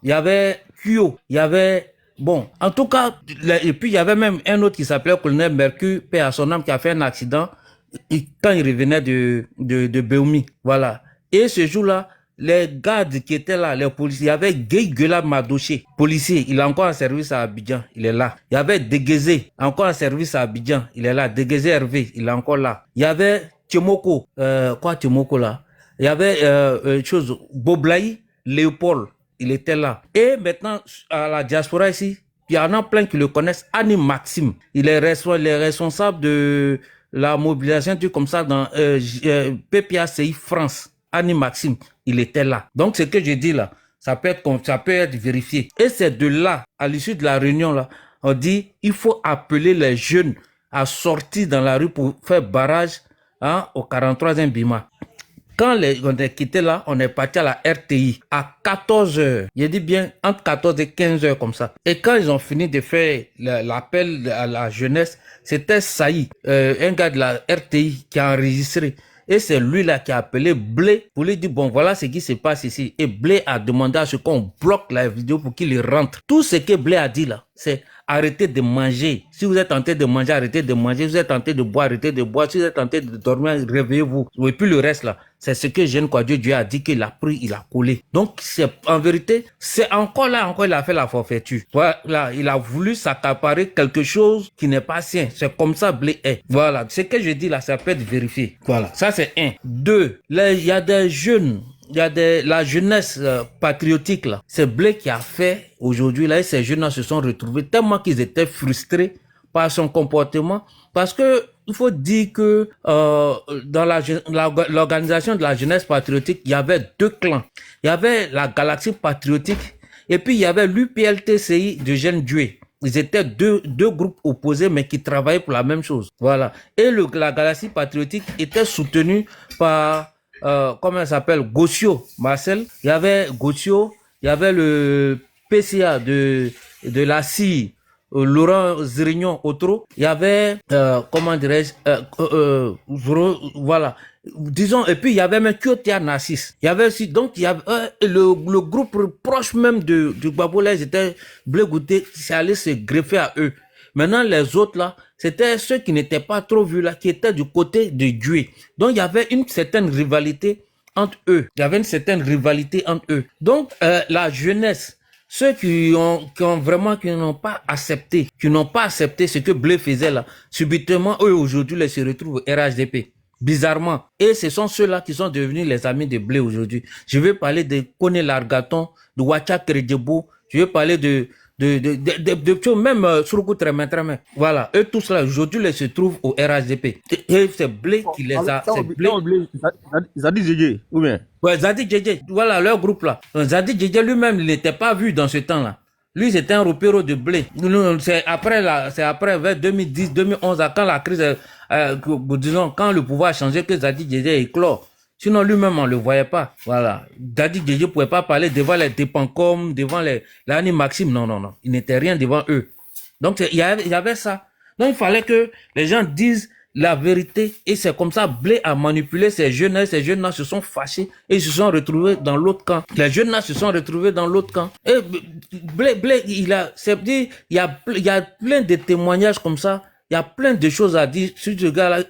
il y avait Kyo, il y avait, bon, en tout cas, et puis il y avait même un autre qui s'appelait Colonel Mercure, paix à son âme, qui a fait un accident quand il revenait de Beoumi, voilà. Et ce jour-là, les gardes qui étaient là, les policiers, il y avait Gueye Guela Madoché, policier, il est encore en service à Abidjan, il est là. Il y avait Déguézé, encore en service à Abidjan, il est là. Déguézé Hervé, il est encore là. Il y avait Tchemoko, quoi Tchemoko là? Il y avait Boblaï Léopold, il était là. Et maintenant, à la diaspora ici, il y en a plein qui le connaissent. Annie Maxime, il est responsable de la mobilisation, comme ça, dans PPACI France. Annie Maxime, il était là. Donc, ce que je dis là, ça peut être vérifié. Et c'est de là, à l'issue de la réunion là, on dit, il faut appeler les jeunes à sortir dans la rue pour faire barrage, hein, au 43e Bima. Quand on est quitté là, on est parti à la RTI à 14 heures. Il dit bien entre 14 et 15 heures comme ça. Et quand ils ont fini de faire l'appel à la jeunesse, c'était Saïd, un gars de la RTI qui a enregistré. Et c'est lui là qui a appelé Blé pour lui dire, bon, voilà ce qui se passe ici. Et Blé a demandé à ce qu'on bloque la vidéo pour qu'il rentre. Tout ce que Blé a dit là, c'est arrêtez de manger. Si vous êtes tenté de manger, arrêtez de manger. Si vous êtes tenté de boire, arrêtez de boire. Si vous êtes tenté de dormir, réveillez-vous. Et puis le reste là, c'est ce que Eugène Kouadio Djoué a dit qu'il a pris, il a collé. Donc, c'est, en vérité, c'est encore là, il a fait la forfaiture. Voilà, il a voulu s'accaparer quelque chose qui n'est pas sien. C'est comme ça, Blé est. Voilà, ce que je dis là, ça peut être vérifié. Voilà, ça c'est un. Deux, là, il y a des jeunes, il y a la jeunesse patriotique là. C'est Blé qui a fait aujourd'hui là, et ces jeunes là se sont retrouvés tellement qu'ils étaient frustrés par son comportement, parce que il faut dire que dans l'organisation de la jeunesse patriotique, il y avait deux clans. Il y avait la Galaxie patriotique et puis il y avait l'UPLTCI de Eugène Djoué. Ils étaient deux groupes opposés mais qui travaillaient pour la même chose. Voilà. Et la Galaxie patriotique était soutenue par comment elle s'appelle, Gossio Marcel. Il y avait Gossio, il y avait le PCA de la CI, Laurent Zirignon Otro, il y avait comment dirais-je, voilà, disons, et puis il y avait même Kyotia Nassis. Il y avait aussi, donc il y avait le groupe proche même du Gbagbo là, ils étaient Blé Goudé, c'est allé se greffer à eux. Maintenant les autres là, c'était ceux qui n'étaient pas trop vus là, qui étaient du côté de Djoué. Donc il y avait une certaine rivalité entre eux. Il y avait une certaine rivalité entre eux. Donc la jeunesse, ceux qui n'ont pas accepté ce que Blé faisait là, subitement, eux aujourd'hui, ils se retrouvent au RHDP. Bizarrement. Et ce sont ceux-là qui sont devenus les amis de Blé aujourd'hui. Je vais parler de Kone Largaton, de Wacha Kredjebo, je vais parler de même Sroukou Tremé. Voilà. Eux tous là, aujourd'hui, ils se trouvent au RHDP. Et c'est Blé qui les a. C'est Blé. Zadi Djedje, ou bien? Ouais, Zadi Djedje. Voilà, leur groupe là. Zadi Djedje lui-même, il n'était pas vu dans ce temps-là. Lui, c'était un repéro de Blé. C'est après, vers 2010, 2011, quand la crise, disons, quand le pouvoir a changé, que Zadi Djedje est éclos. Sinon, lui-même, on le voyait pas. Voilà. Zadi Djedje pouvait pas parler devant les Dépancom, devant l'Annie Maxime. Non. Il n'était rien devant eux. Donc, il y avait ça. Donc, il fallait que les gens disent la vérité. Et c'est comme ça, Blé a manipulé ces jeunes-là. Ces jeunes-là se sont fâchés et ils se sont retrouvés dans l'autre camp. Les jeunes-là se sont retrouvés dans l'autre camp. Et Blé, il y a plein de témoignages comme ça. Il y a plein de choses à dire sur ce gars-là.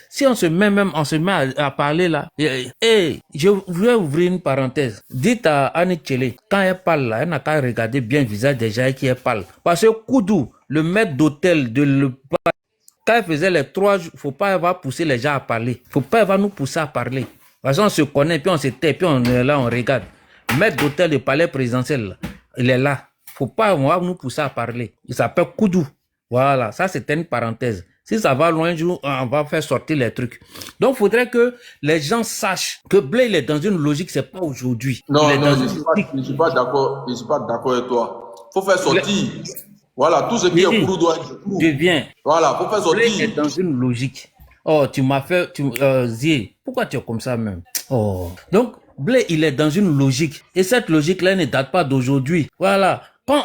Si on se met à parler là. Et je voulais ouvrir une parenthèse. Dites à Annie Tchele, quand elle parle là, elle n'a qu'à regarder bien le visage des gens qui elle parle. Parce que Koudou, le maître d'hôtel quand elle faisait les 3 jours, faut pas avoir poussé les gens à parler. Faut pas avoir nous pousser à parler. Parce qu'on se connaît, puis on se tait, puis on est là, on regarde. Maître d'hôtel du palais présidentiel, là, il est là. Faut pas avoir nous pousser à parler. Il s'appelle Koudou. Voilà, ça c'était une parenthèse. Si ça va loin, on va faire sortir les trucs. Donc, il faudrait que les gens sachent que Blé, il est dans une logique, c'est pas aujourd'hui. Non, je suis pas d'accord. Je suis pas d'accord avec toi. Faut faire sortir. Voilà, tout ce qui est couru doit être couru. Je viens. Voilà, faut faire sortir. Blé est dans une logique. Oh, tu m'as fait, Zier, pourquoi tu es comme ça même? Oh. Donc, Blé, il est dans une logique. Et cette logique-là ne date pas d'aujourd'hui. Voilà. Quand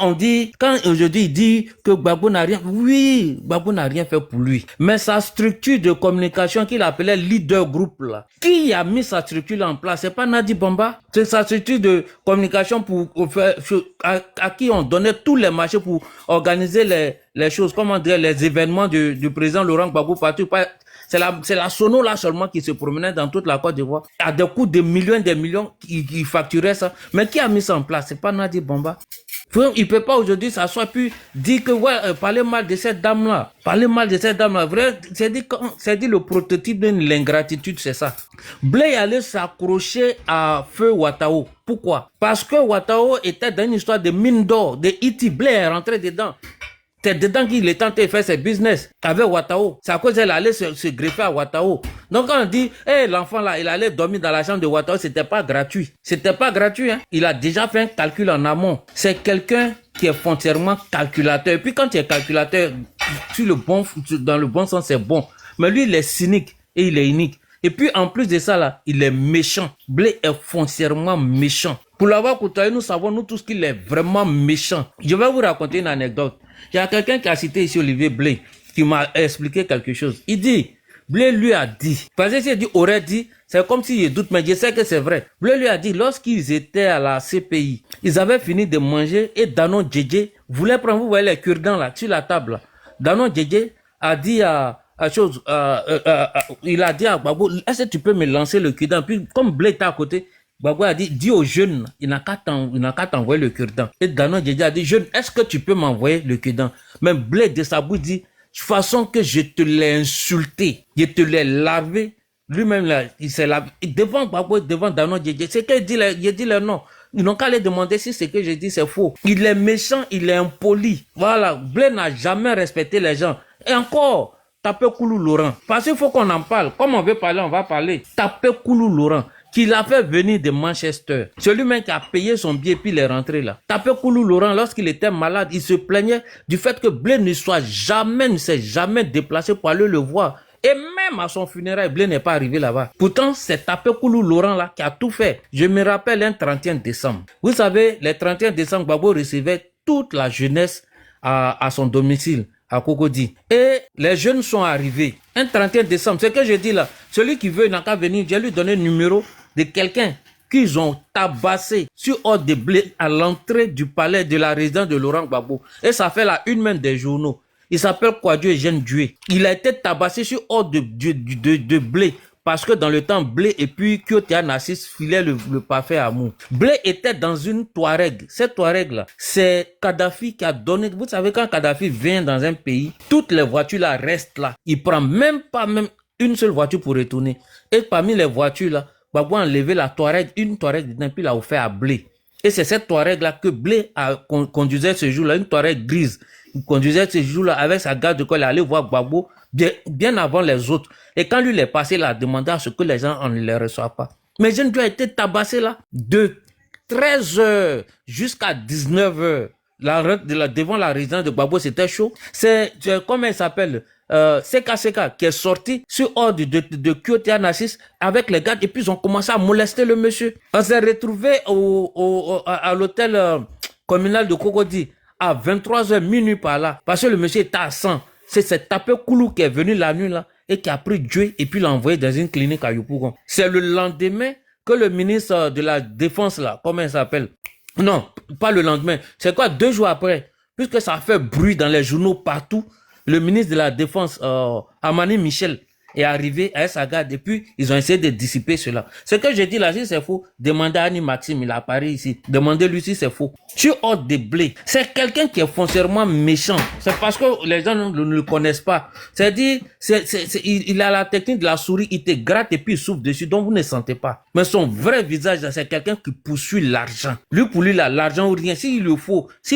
aujourd'hui il dit que Gbagbo n'a rien, oui, Gbagbo n'a rien fait pour lui. Mais sa structure de communication qu'il appelait leader group là, qui a mis sa structure là en place? C'est pas Nadi Bamba. C'est sa structure de communication à qui on donnait tous les marchés pour organiser les choses, comment dire, les événements du président Laurent Gbagbo partout. C'est la Sono là seulement qui se promenait dans toute la Côte d'Ivoire. À des coûts de millions, des millions, qui facturaient ça. Mais qui a mis ça en place? C'est pas Nadi Bamba. Il peut pas aujourd'hui s'asseoir puis dire que ouais, parler mal de cette dame-là. Parler mal de cette dame-là. Vrai, c'est dit le prototype de l'ingratitude, c'est ça. Blé allait s'accrocher à feu Ouattao. Pourquoi? Parce que Ouattao était dans une histoire de mine d'or, de Iti. Blé est rentré dedans. C'est dedans qu'il est tenté de faire ses business avec Ouattao. C'est à cause qu'elle allait se greffer à Ouattao. Donc quand on dit, l'enfant là, il allait dormir dans la chambre de Ouattao, c'était pas gratuit. C'était pas gratuit, hein. Il a déjà fait un calcul en amont. C'est quelqu'un qui est foncièrement calculateur. Et puis quand tu es calculateur, dans le bon sens, c'est bon. Mais lui, il est cynique et il est unique. Et puis en plus de ça là, il est méchant. Blé est foncièrement méchant. Pour l'avoir côtoyé, nous savons nous tous qu'il est vraiment méchant. Je vais vous raconter une anecdote. Il y a quelqu'un qui a cité ici Olivier Blé, qui m'a expliqué quelque chose. Il dit, Blé lui a dit, parce que s'il dit aurait dit, c'est comme s'il doute, mais je sais que c'est vrai. Blé lui a dit, lorsqu'ils étaient à la CPI, ils avaient fini de manger et Danon Djedje voulait prendre, vous voyez les cure-dents là, sur la table là. Danon Djedje a dit il a dit à Gbagbo, est-ce que tu peux me lancer le cure-dent? Puis comme Blé était à côté, Gbagbo a dit, dis aux jeunes, il n'a qu'à t'envoyer le cure-dent. Et Danon Djedje a dit, jeune, est-ce que tu peux m'envoyer le cure-dent? Même Blé de sa bouche dit, de façon que je te l'ai insulté, je te l'ai lavé. Lui-même là, il s'est lavé. Devant Gbagbo, devant Danon Djedje, c'est qu'il dit le nom. Ils n'ont qu'à les demander si ce que je dis c'est faux. Il est méchant, il est impoli. Voilà, Blé n'a jamais respecté les gens. Et encore, tapez Koulou Laurent. Parce qu'il faut qu'on en parle. Comme on veut parler, on va parler. Tapez Koulou Laurent, qui l'a fait venir de Manchester. Celui-même qui a payé son billet puis il est rentré là. Tapez Koulou Laurent, lorsqu'il était malade, il se plaignait du fait que Blé ne s'est jamais déplacé pour aller le voir. Et même à son funérail, Blé n'est pas arrivé là-bas. Pourtant, c'est Tapé Koulou Laurent là qui a tout fait. Je me rappelle un 31 décembre. Vous savez, le 31 décembre, Gbagbo recevait toute la jeunesse à son domicile, à Cocody. Et les jeunes sont arrivés. Un 31 décembre, c'est ce que je dis là. Celui qui veut n'a qu'à venir, je vais lui donner le numéro de quelqu'un qu'ils ont tabassé sur ordre de Blé à l'entrée du palais de la résidence de Laurent Gbagbo. Et ça fait la une même des journaux. Il s'appelle Kouadio Eugène Dué. Il a été tabassé sur ordre de Blé. Parce que dans le temps, Blé et puis Kyotia Nassis filaient le parfait amour. Blé était dans une Touareg. Cette Touareg-là, c'est Kadhafi qui a donné... Vous savez, quand Kadhafi vient dans un pays, toutes les voitures là restent là. Il prend même pas une seule voiture pour retourner. Et parmi les voitures là, Gbagbo a enlevé la Touareg, une Touareg dedans, puis l'a offert à Blé. Et c'est cette Touareg-là que Blé conduisait ce jour-là, une Touareg grise. Il conduisait ce jour-là avec sa garde de corps, il allait voir Gbagbo bien avant les autres. Et quand lui est passé là, demandant à ce que les gens ne les reçoivent pas. Mais Jeune Dieu a été tabassé là de 13h jusqu'à 19h. Devant la résidence de Gbagbo, c'était chaud. C'est comment il s'appelle? CKCK qui est sorti sur ordre de Kyotia Nassis avec les gardes et puis ils ont commencé à molester le monsieur. On s'est retrouvé à l'hôtel communal de Cocody à 23h minuit par là parce que le monsieur était à 100. C'est Tapé Koulou qui est venu la nuit là et qui a pris Dieu et puis l'a envoyé dans une clinique à Yopougon. C'est le lendemain que le ministre de la Défense là, comment il s'appelle? Non, pas le lendemain. C'est quoi, 2 jours après? Puisque ça a fait bruit dans les journaux partout. Le ministre de la Défense, Amani Michel, est arrivé à sa garde et puis ils ont essayé de dissiper cela. Ce que je dis là, si c'est faux, demandez à Annie Maxime, il apparaît ici. Demandez-lui si c'est faux. Tu ordres de Blé. C'est quelqu'un qui est foncièrement méchant. C'est parce que les gens ne le connaissent pas. C'est-à-dire, il a la technique de la souris, il te gratte et puis il souffle dessus, donc vous ne sentez pas. Mais son vrai visage, c'est quelqu'un qui poursuit l'argent. Lui, pour lui, l'argent ou rien. S'il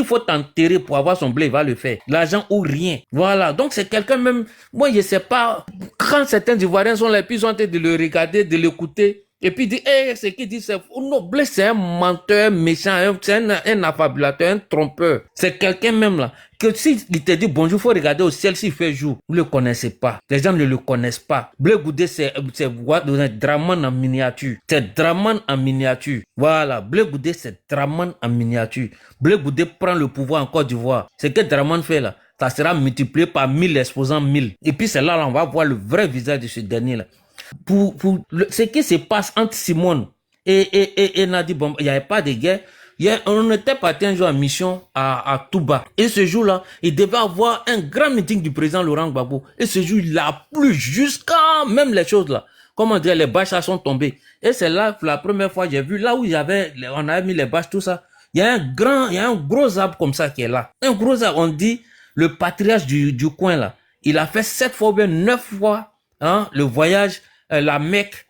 faut t'enterrer pour avoir son blé, il va le faire. L'argent ou rien. Voilà. Donc c'est quelqu'un même, moi je sais pas, quand certains Ivoiriens sont là, puis ils ont en train de le regarder, de l'écouter, et puis ils disent, ce qu'il dit, c'est faux. Non, Blé, c'est un menteur méchant, c'est un affabulateur, un trompeur. C'est quelqu'un même là, que s'il te dit bonjour, il faut regarder au ciel s'il fait jour. Vous ne le connaissez pas. Les gens ne le connaissent pas. Blé Goudé, c'est Draman en miniature. C'est Draman en miniature. Voilà. Blé Goudé, c'est Draman en miniature. Blé Goudé prend le pouvoir en Côte d'Ivoire. Ce que Draman fait là, ça sera multiplié par 1000 exposants 1000. Et puis c'est là, on va voir le vrai visage de ce dernier là. Ce qui se passe entre Simone et Nadi Bamba, il n'y avait pas de guerre. On était parti un jour en mission à Touba. Et ce jour-là, il devait avoir un grand meeting du président Laurent Gbagbo. Et ce jour, il a plu jusqu'à même les choses là. Comment dire, les bâches sont tombées. Et c'est là, la première fois, j'ai vu là où on avait mis les bâches, tout ça. Il y a un gros arbre comme ça qui est là. Un gros arbre, on dit, le patriarche du coin là. Il a fait 7 fois ou bien 9 fois, hein, le voyage, la Mecque.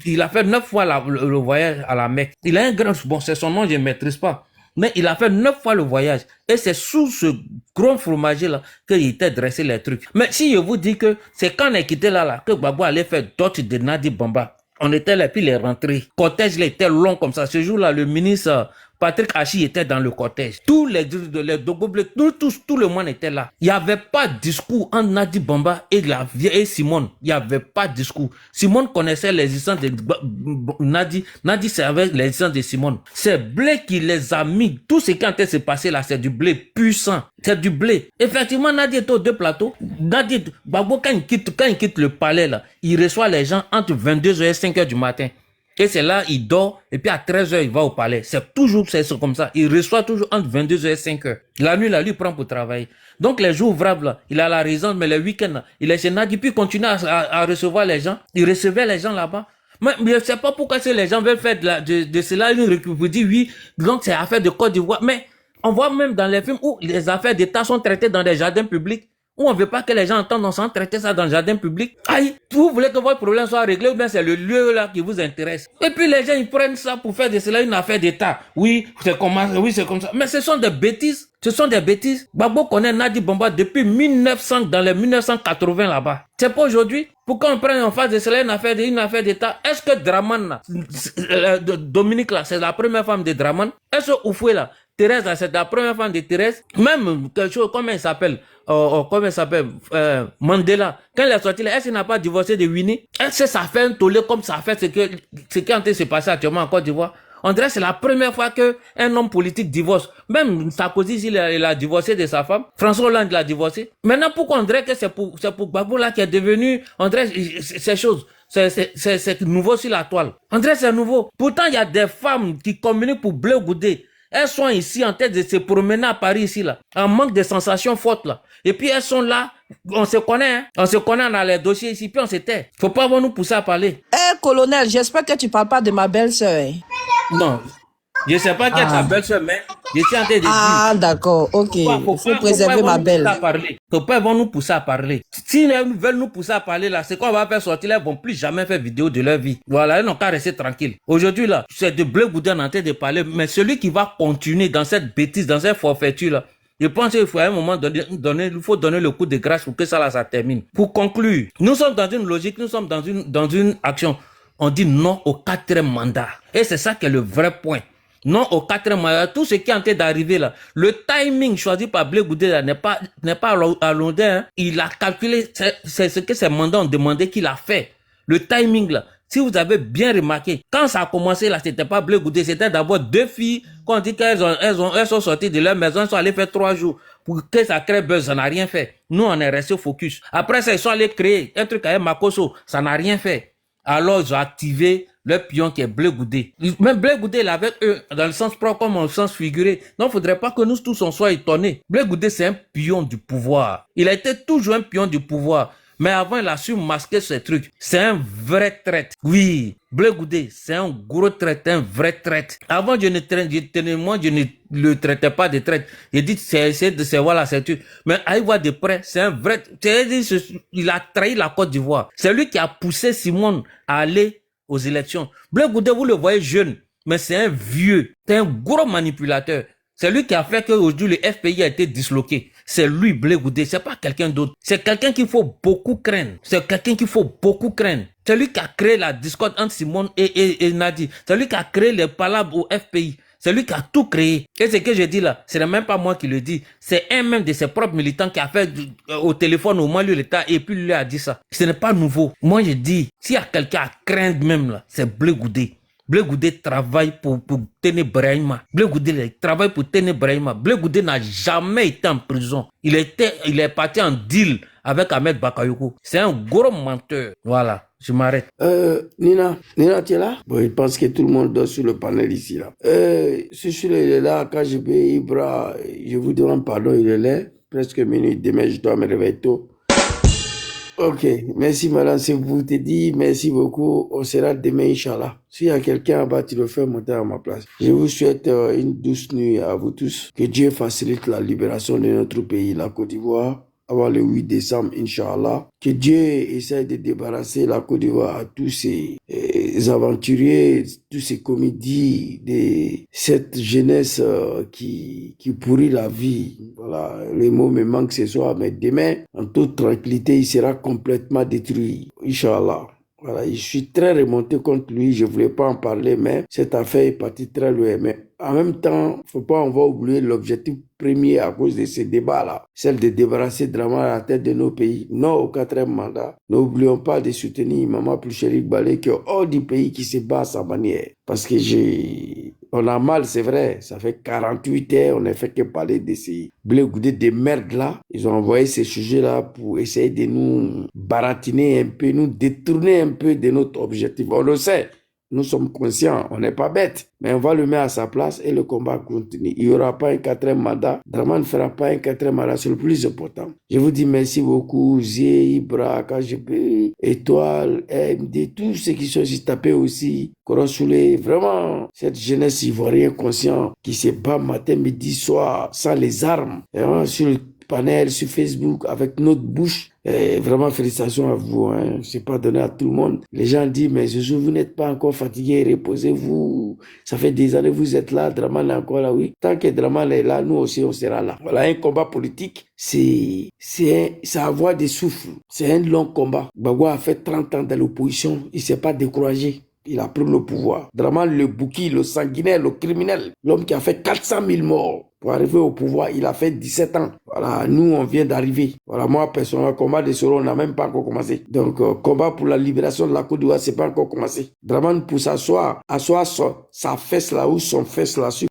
Il a fait 9 fois le voyage à la Mecque. Il a un grand... Bon, c'est son nom, je ne maîtrise pas. Mais il a fait 9 fois le voyage. Et c'est sous ce gros fromager-là qu'il était dressé les trucs. Mais si je vous dis que c'est quand on est quitté là, que Gbagbo allait faire d'autres de Nadi Bamba. On était là, puis il est rentré. Le cortège là, était long comme ça. Ce jour-là, le ministre Patrick Hachi était dans le cortège. Tous les Dogoblés, tout le monde était là. Il n'y avait pas de discours entre Nadi Bamba et la vieille Simone. Il n'y avait pas de discours. Simone connaissait l'existence de Nadi. Nadi savait l'existence de Simone. C'est Blé qui les a mis. Tout ce qui est en train de se passer là, c'est du blé puissant. C'est du blé. Effectivement, Nadi est aux 2 plateaux. Nadi, Gbagbo, quand il quitte le palais là, il reçoit les gens entre 22h et 5h du matin. Et c'est là, il dort, et puis à 13h, il va au palais. C'est toujours comme ça. Il reçoit toujours entre 22h et 5h. La nuit, là, lui, il prend pour travailler. Donc, les jours ouvrables, là, il a la raison, mais les week-ends, là, il est chez Nadi, puis il continue à recevoir les gens. Il recevait les gens là-bas. Mais je ne sais pas pourquoi les gens veulent faire de cela une république. Oui, donc c'est affaire de Côte d'Ivoire. Mais on voit même dans les films où les affaires d'État sont traitées dans des jardins publics. Où on ne veut pas que les gens entendent, on s'en traiter ça dans le jardin public. Aïe, vous voulez que votre problème soit réglé ou bien c'est le lieu là qui vous intéresse. Et puis les gens, ils prennent ça pour faire de cela une affaire d'État. Oui, c'est comme ça. Mais ce sont des bêtises. Ce sont des bêtises. Gbagbo connaît Nadi Bamba depuis 1900, dans les 1980 là-bas. C'est pas aujourd'hui. Pourquoi on fasse de cela une affaire d'État? Est-ce que Draman, là, Dominique là, c'est la première femme de Draman? Est-ce que Oufoué là, Thérèse là, c'est la première femme de Thérèse? Même quelque chose, comment il s'appelle? Mandela. Quand il est sorti là, est-ce qu'il n'a pas divorcé de Winnie? Est-ce que ça fait un tollé comme ça fait ce qui est en train de se passer actuellement en Côte d'Ivoire? On dirait que c'est la première fois qu'un homme politique divorce. Même Sarkozy, il a divorcé de sa femme. François Hollande l'a divorcé. Maintenant, pourquoi on dirait que c'est pour Gbagbo là qui est devenu, on dirait ces choses. C'est nouveau sur la toile. On dirait que c'est nouveau. Pourtant, il y a des femmes qui communiquent pour Blé Goudé. Elles sont ici en tête de se promener à Paris ici là, en manque de sensations fortes là. Et puis elles sont là, on se connaît, hein. On se connaît dans les dossiers ici, puis on se tait. Faut pas nous pousser à parler. Colonel, j'espère que tu parles pas de ma belle-sœur. Non, je sais pas qui est ta belle-sœur, mais je suis en train de dire. Ah, d'accord, ok. Faut préserver ma belle. Faut pas nous pousser à parler. Si ils veulent nous pousser à parler là, c'est qu'on va faire sortir là, ils vont plus jamais faire vidéo de leur vie. Voilà, ils n'ont qu'à rester tranquilles. Aujourd'hui là, c'est de Blé Goudé en train de parler, mais celui qui va continuer dans cette bêtise, dans cette forfaiture là, je pense qu'il faut à un moment donner le coup de grâce pour que ça là, ça termine. Pour conclure, nous sommes dans une logique, nous sommes dans une action. On dit non au 4e mandat. Et c'est ça qui est le vrai point. Non au 4e mandat. Tout ce qui est en train d'arriver là, le timing choisi par Blé Goudé là n'est pas à l'ondin. Hein. Il a calculé, c'est ce que ses mandats ont demandé qu'il a fait. Le timing là. Si vous avez bien remarqué, quand ça a commencé là, c'était pas Blé Goudé, c'était d'abord 2 filles qu'on dit qu'elles sont sorties de leur maison, elles sont allées faire 3 jours pour que ça crée buzz, ça n'a rien fait. Nous, on est resté focus. Après ça, ils sont allés créer un truc avec Makoso, ça n'a rien fait. Alors, ils ont activé le pion qui est Blé Goudé. Même Blé Goudé, il est avec eux, dans le sens propre comme dans le sens figuré. Donc, il faudrait pas que nous tous on soit étonnés. Blé Goudé, c'est un pion du pouvoir. Il a été toujours un pion du pouvoir. Mais avant, il a su masquer ce truc. C'est un vrai traître. Oui, Blé Goudé, c'est un gros traître, un vrai traître. Avant, je ne le traitais pas de traître. J'ai dit, voilà, c'est tout. Mais à y voir de près, c'est un vrai, il a trahi la Côte d'Ivoire. C'est lui qui a poussé Simone à aller aux élections. Blé Goudé, vous le voyez jeune, mais c'est un vieux, c'est un gros manipulateur. C'est lui qui a fait qu'aujourd'hui le FPI a été disloqué. C'est lui, Blé Goudé, c'est pas quelqu'un d'autre. C'est quelqu'un qu'il faut beaucoup craindre. C'est quelqu'un qu'il faut beaucoup craindre. C'est lui qui a créé la discorde entre Simone et Nadi. C'est lui qui a créé les palabres au FPI. C'est lui qui a tout créé. Et ce que je dis là, ce n'est même pas moi qui le dis. C'est un même de ses propres militants qui a fait au téléphone au moins l'État et puis lui a dit ça. Ce n'est pas nouveau. Moi je dis, s'il y a quelqu'un à craindre même là, c'est Blé Goudé. Blé Goudé travaille pour Téné Brahima. Blé Goudé travaille pour Téné Brahima. Blé Goudé n'a jamais été en prison. Il est parti en deal avec Ahmed Bakayoko. C'est un gros menteur. Voilà, je m'arrête. Nina, tu es là? Bon, je pense que tout le monde dort sur le panel ici là. Celui-là, il est là. KGB, Ibra, je vous demande pardon, il est là. Presque minuit. Demain, je dois me réveiller tôt. Ok, merci madame, c'est vous te dit, merci beaucoup, on sera demain Inch'Allah. S'il y a quelqu'un en bas, tu le fais monter à ma place. Je vous souhaite une douce nuit à vous tous, que Dieu facilite la libération de notre pays, la Côte d'Ivoire, avant le 8 décembre, Inch'Allah. Que Dieu essaie de débarrasser la Côte d'Ivoire à tous ces aventuriers, tous ces comédies de cette jeunesse qui pourrit la vie. Voilà, les mots me manquent ce soir, mais demain, en toute tranquillité, il sera complètement détruit. Inch'Allah. Voilà, je suis très remonté contre lui, je voulais pas en parler, mais cette affaire est partie très loin. Mais en même temps, faut pas, on va oublier l'objectif premier à cause de ces débats-là, celle de débarrasser Dramane à la tête de nos pays. Non au 4e mandat. N'oublions pas de soutenir Maman Ploucherik Balé qui est hors du pays qui se bat à sa manière. Parce que on a mal, c'est vrai. Ça fait 48 heures, on n'a fait que parler de ces Blé Goudé de merde là. Ils ont envoyé ces sujets-là pour essayer de nous baratiner un peu, nous détourner un peu de notre objectif. On le sait. Nous sommes conscients, on n'est pas bêtes, mais on va le mettre à sa place et le combat continue. Il n'y aura pas un 4e mandat. Dramane ne fera pas un 4e mandat, c'est le plus important. Je vous dis merci beaucoup, Zé, Ibra, KGB, Étoile, MD, tous ceux qui sont ici tapés aussi, Koronsoulé, vraiment, cette jeunesse ivoirienne consciente qui se bat matin, midi, soir, sans les armes, vraiment, sur le panel, sur Facebook, avec notre bouche. Et vraiment, félicitations à vous. Hein. C'est pas donné à tout le monde. Les gens disent, mais Zouzou, vous n'êtes pas encore fatigué, reposez-vous. Ça fait des années, vous êtes là, Dramane est encore là, oui. Tant que Dramane est là, nous aussi, on sera là. Voilà, un combat politique, ça avoir des souffles. C'est un long combat. Gbagbo a fait 30 ans dans l'opposition, il s'est pas découragé. Il a pris le pouvoir. Dramane, le bouki, le sanguinaire, le criminel. L'homme qui a fait 400 000 morts. Pour arriver au pouvoir, il a fait 17 ans. Voilà, nous, on vient d'arriver. Voilà, moi, personnellement, combat de Soro, on n'a même pas encore commencé. Donc, combat pour la libération de la Côte d'Ivoire, c'est pas encore commencé. Dramane, pour s'asseoir sa fesse là, ou son fesse là, sur.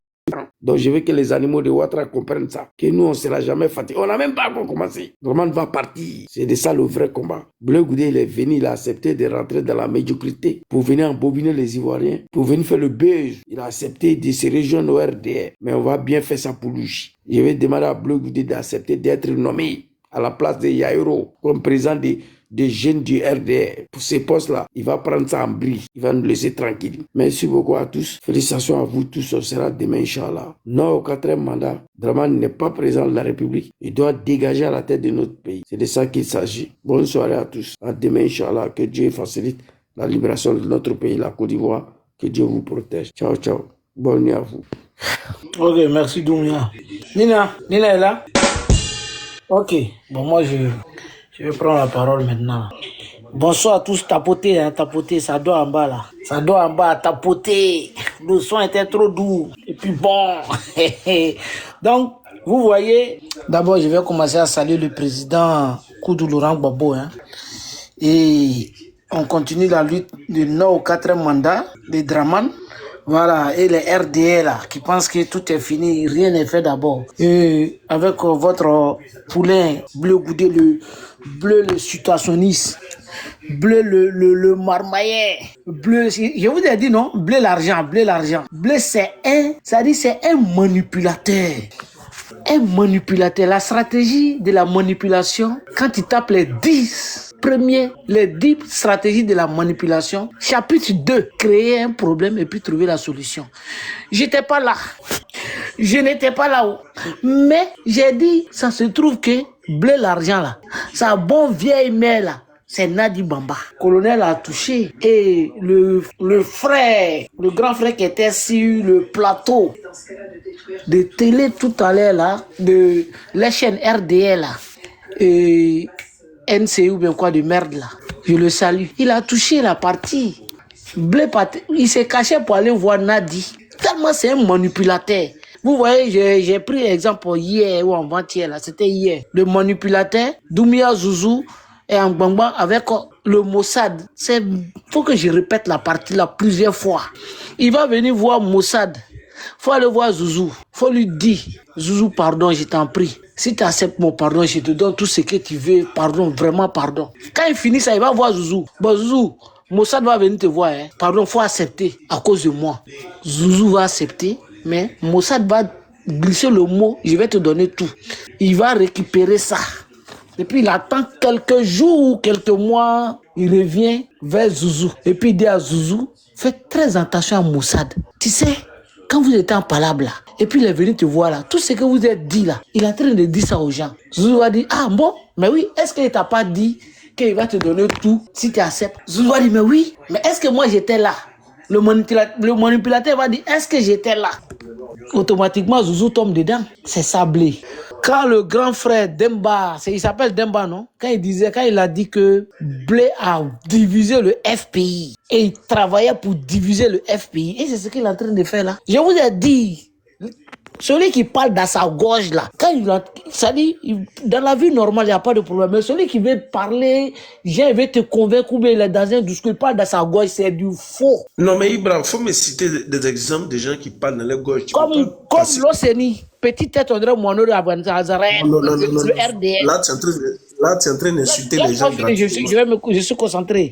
Donc, je veux que les animaux de Ouattara comprennent ça. Que nous, on ne sera jamais fatigués. On n'a même pas encore commencé. Dramane va partir. C'est de ça le vrai combat. Blé Goudé, il est venu, il a accepté de rentrer dans la médiocrité pour venir embobiner les Ivoiriens, pour venir faire le buzz. Il a accepté de se rejoindre au RDR. Mais on va bien faire ça pour lui. Je vais demander à Blé Goudé d'accepter d'être nommé à la place de Yairo comme président des jeunes du RDR. Pour ces postes-là, il va prendre ça en bris. Il va nous laisser tranquille. Merci beaucoup à tous. Félicitations à vous tous. On sera demain, Inch'Allah. Non au 4e mandat. Dramane n'est pas président de la République. Il doit dégager à la tête de notre pays. C'est de ça qu'il s'agit. Bonne soirée à tous. À demain, Inch'Allah. Que Dieu facilite la libération de notre pays, la Côte d'Ivoire. Que Dieu vous protège. Ciao, ciao. Bonne nuit à vous. Ok, merci Doumia. Nina est là? Ok, bon moi je vais prendre la parole maintenant. Bonsoir à tous, tapoter, ça doit en bas là. Ça doit en bas, tapoter. Le son était trop doux. Et puis bon. Donc, vous voyez, d'abord je vais commencer à saluer le président Koudou Laurent Gbagbo. Hein. Et on continue la lutte de non au 4e mandat de Dramane. Voilà, et les RDA là, qui pensent que tout est fini, rien n'est fait d'abord. Et avec votre poulain Blé Goudé, le situationniste, Blé le marmaillais, Blé, je vous ai dit non, Blé l'argent. Blé c'est un manipulateur. Un manipulateur. La stratégie de la manipulation, quand il tape les 10 stratégies de la manipulation, chapitre 2, créer un problème et puis trouver la solution. J'étais pas là. Je n'étais pas là-haut. Mais j'ai dit, ça se trouve que Blé l'argent là, sa bonne vieille mère là, c'est Nadi Bamba. Colonel a touché et le grand frère qui était sur le plateau de télé tout à l'heure là, de la chaîne RDL là, et NCU ou bien quoi de merde là, je le salue. Il a touché la partie. Blé, il s'est caché pour aller voir Nadi. Tellement c'est un manipulateur. Vous voyez, j'ai pris l'exemple hier ou avant-hier, là, c'était hier. Le manipulateur, Doumbia Zouzou et Angbangba avec le Mossad. Faut que je répète la partie là plusieurs fois. Il va venir voir Mossad. Faut aller voir Zouzou. Faut lui dire, Zouzou, pardon, je t'en prie. Si tu acceptes mon pardon, je te donne tout ce que tu veux. Pardon, vraiment pardon. Quand il finit ça, il va voir Zouzou. Bon, Zouzou, Mossad va venir te voir. Hein. Pardon, faut accepter à cause de moi. Zouzou va accepter, mais Mossad va glisser le mot, je vais te donner tout. Il va récupérer ça. Et puis il attend quelques jours, quelques mois, il revient vers Zouzou. Et puis il dit à Zouzou, faites très attention à Mossad. Tu sais, quand vous étiez en palabre là, et puis il est venu te voir là, tout ce que vous êtes dit là, il est en train de dire ça aux gens. Zouzou a dit, ah bon, mais oui, est-ce qu'il t'a pas dit qu'il va te donner tout si tu acceptes? Zouzou a dit, mais oui, mais est-ce que moi j'étais là? Le manipulateur va dire, est-ce que j'étais là? Automatiquement, Zouzou tombe dedans. C'est sablé. Quand le grand frère Demba, il s'appelle Demba, non? Quand il a dit que Blé a divisé le FPI et il travaillait pour diviser le FPI, et c'est ce qu'il est en train de faire là. Je vous ai dit, celui qui parle dans sa gorge là, quand ça dit, dans la vie normale, il n'y a pas de problème. Mais celui qui veut parler, il veut te convaincre ou bien il est dans un discours, il parle dans sa gorge, c'est du faux. Non, mais Ibrahim, faut me citer des exemples de gens qui parlent dans leur gorge. Comme l'Océanie, petite tête, on dirait Mounir Abouazaré, le RDS. Là, tu es en train d'insulter les gens. Je suis concentré.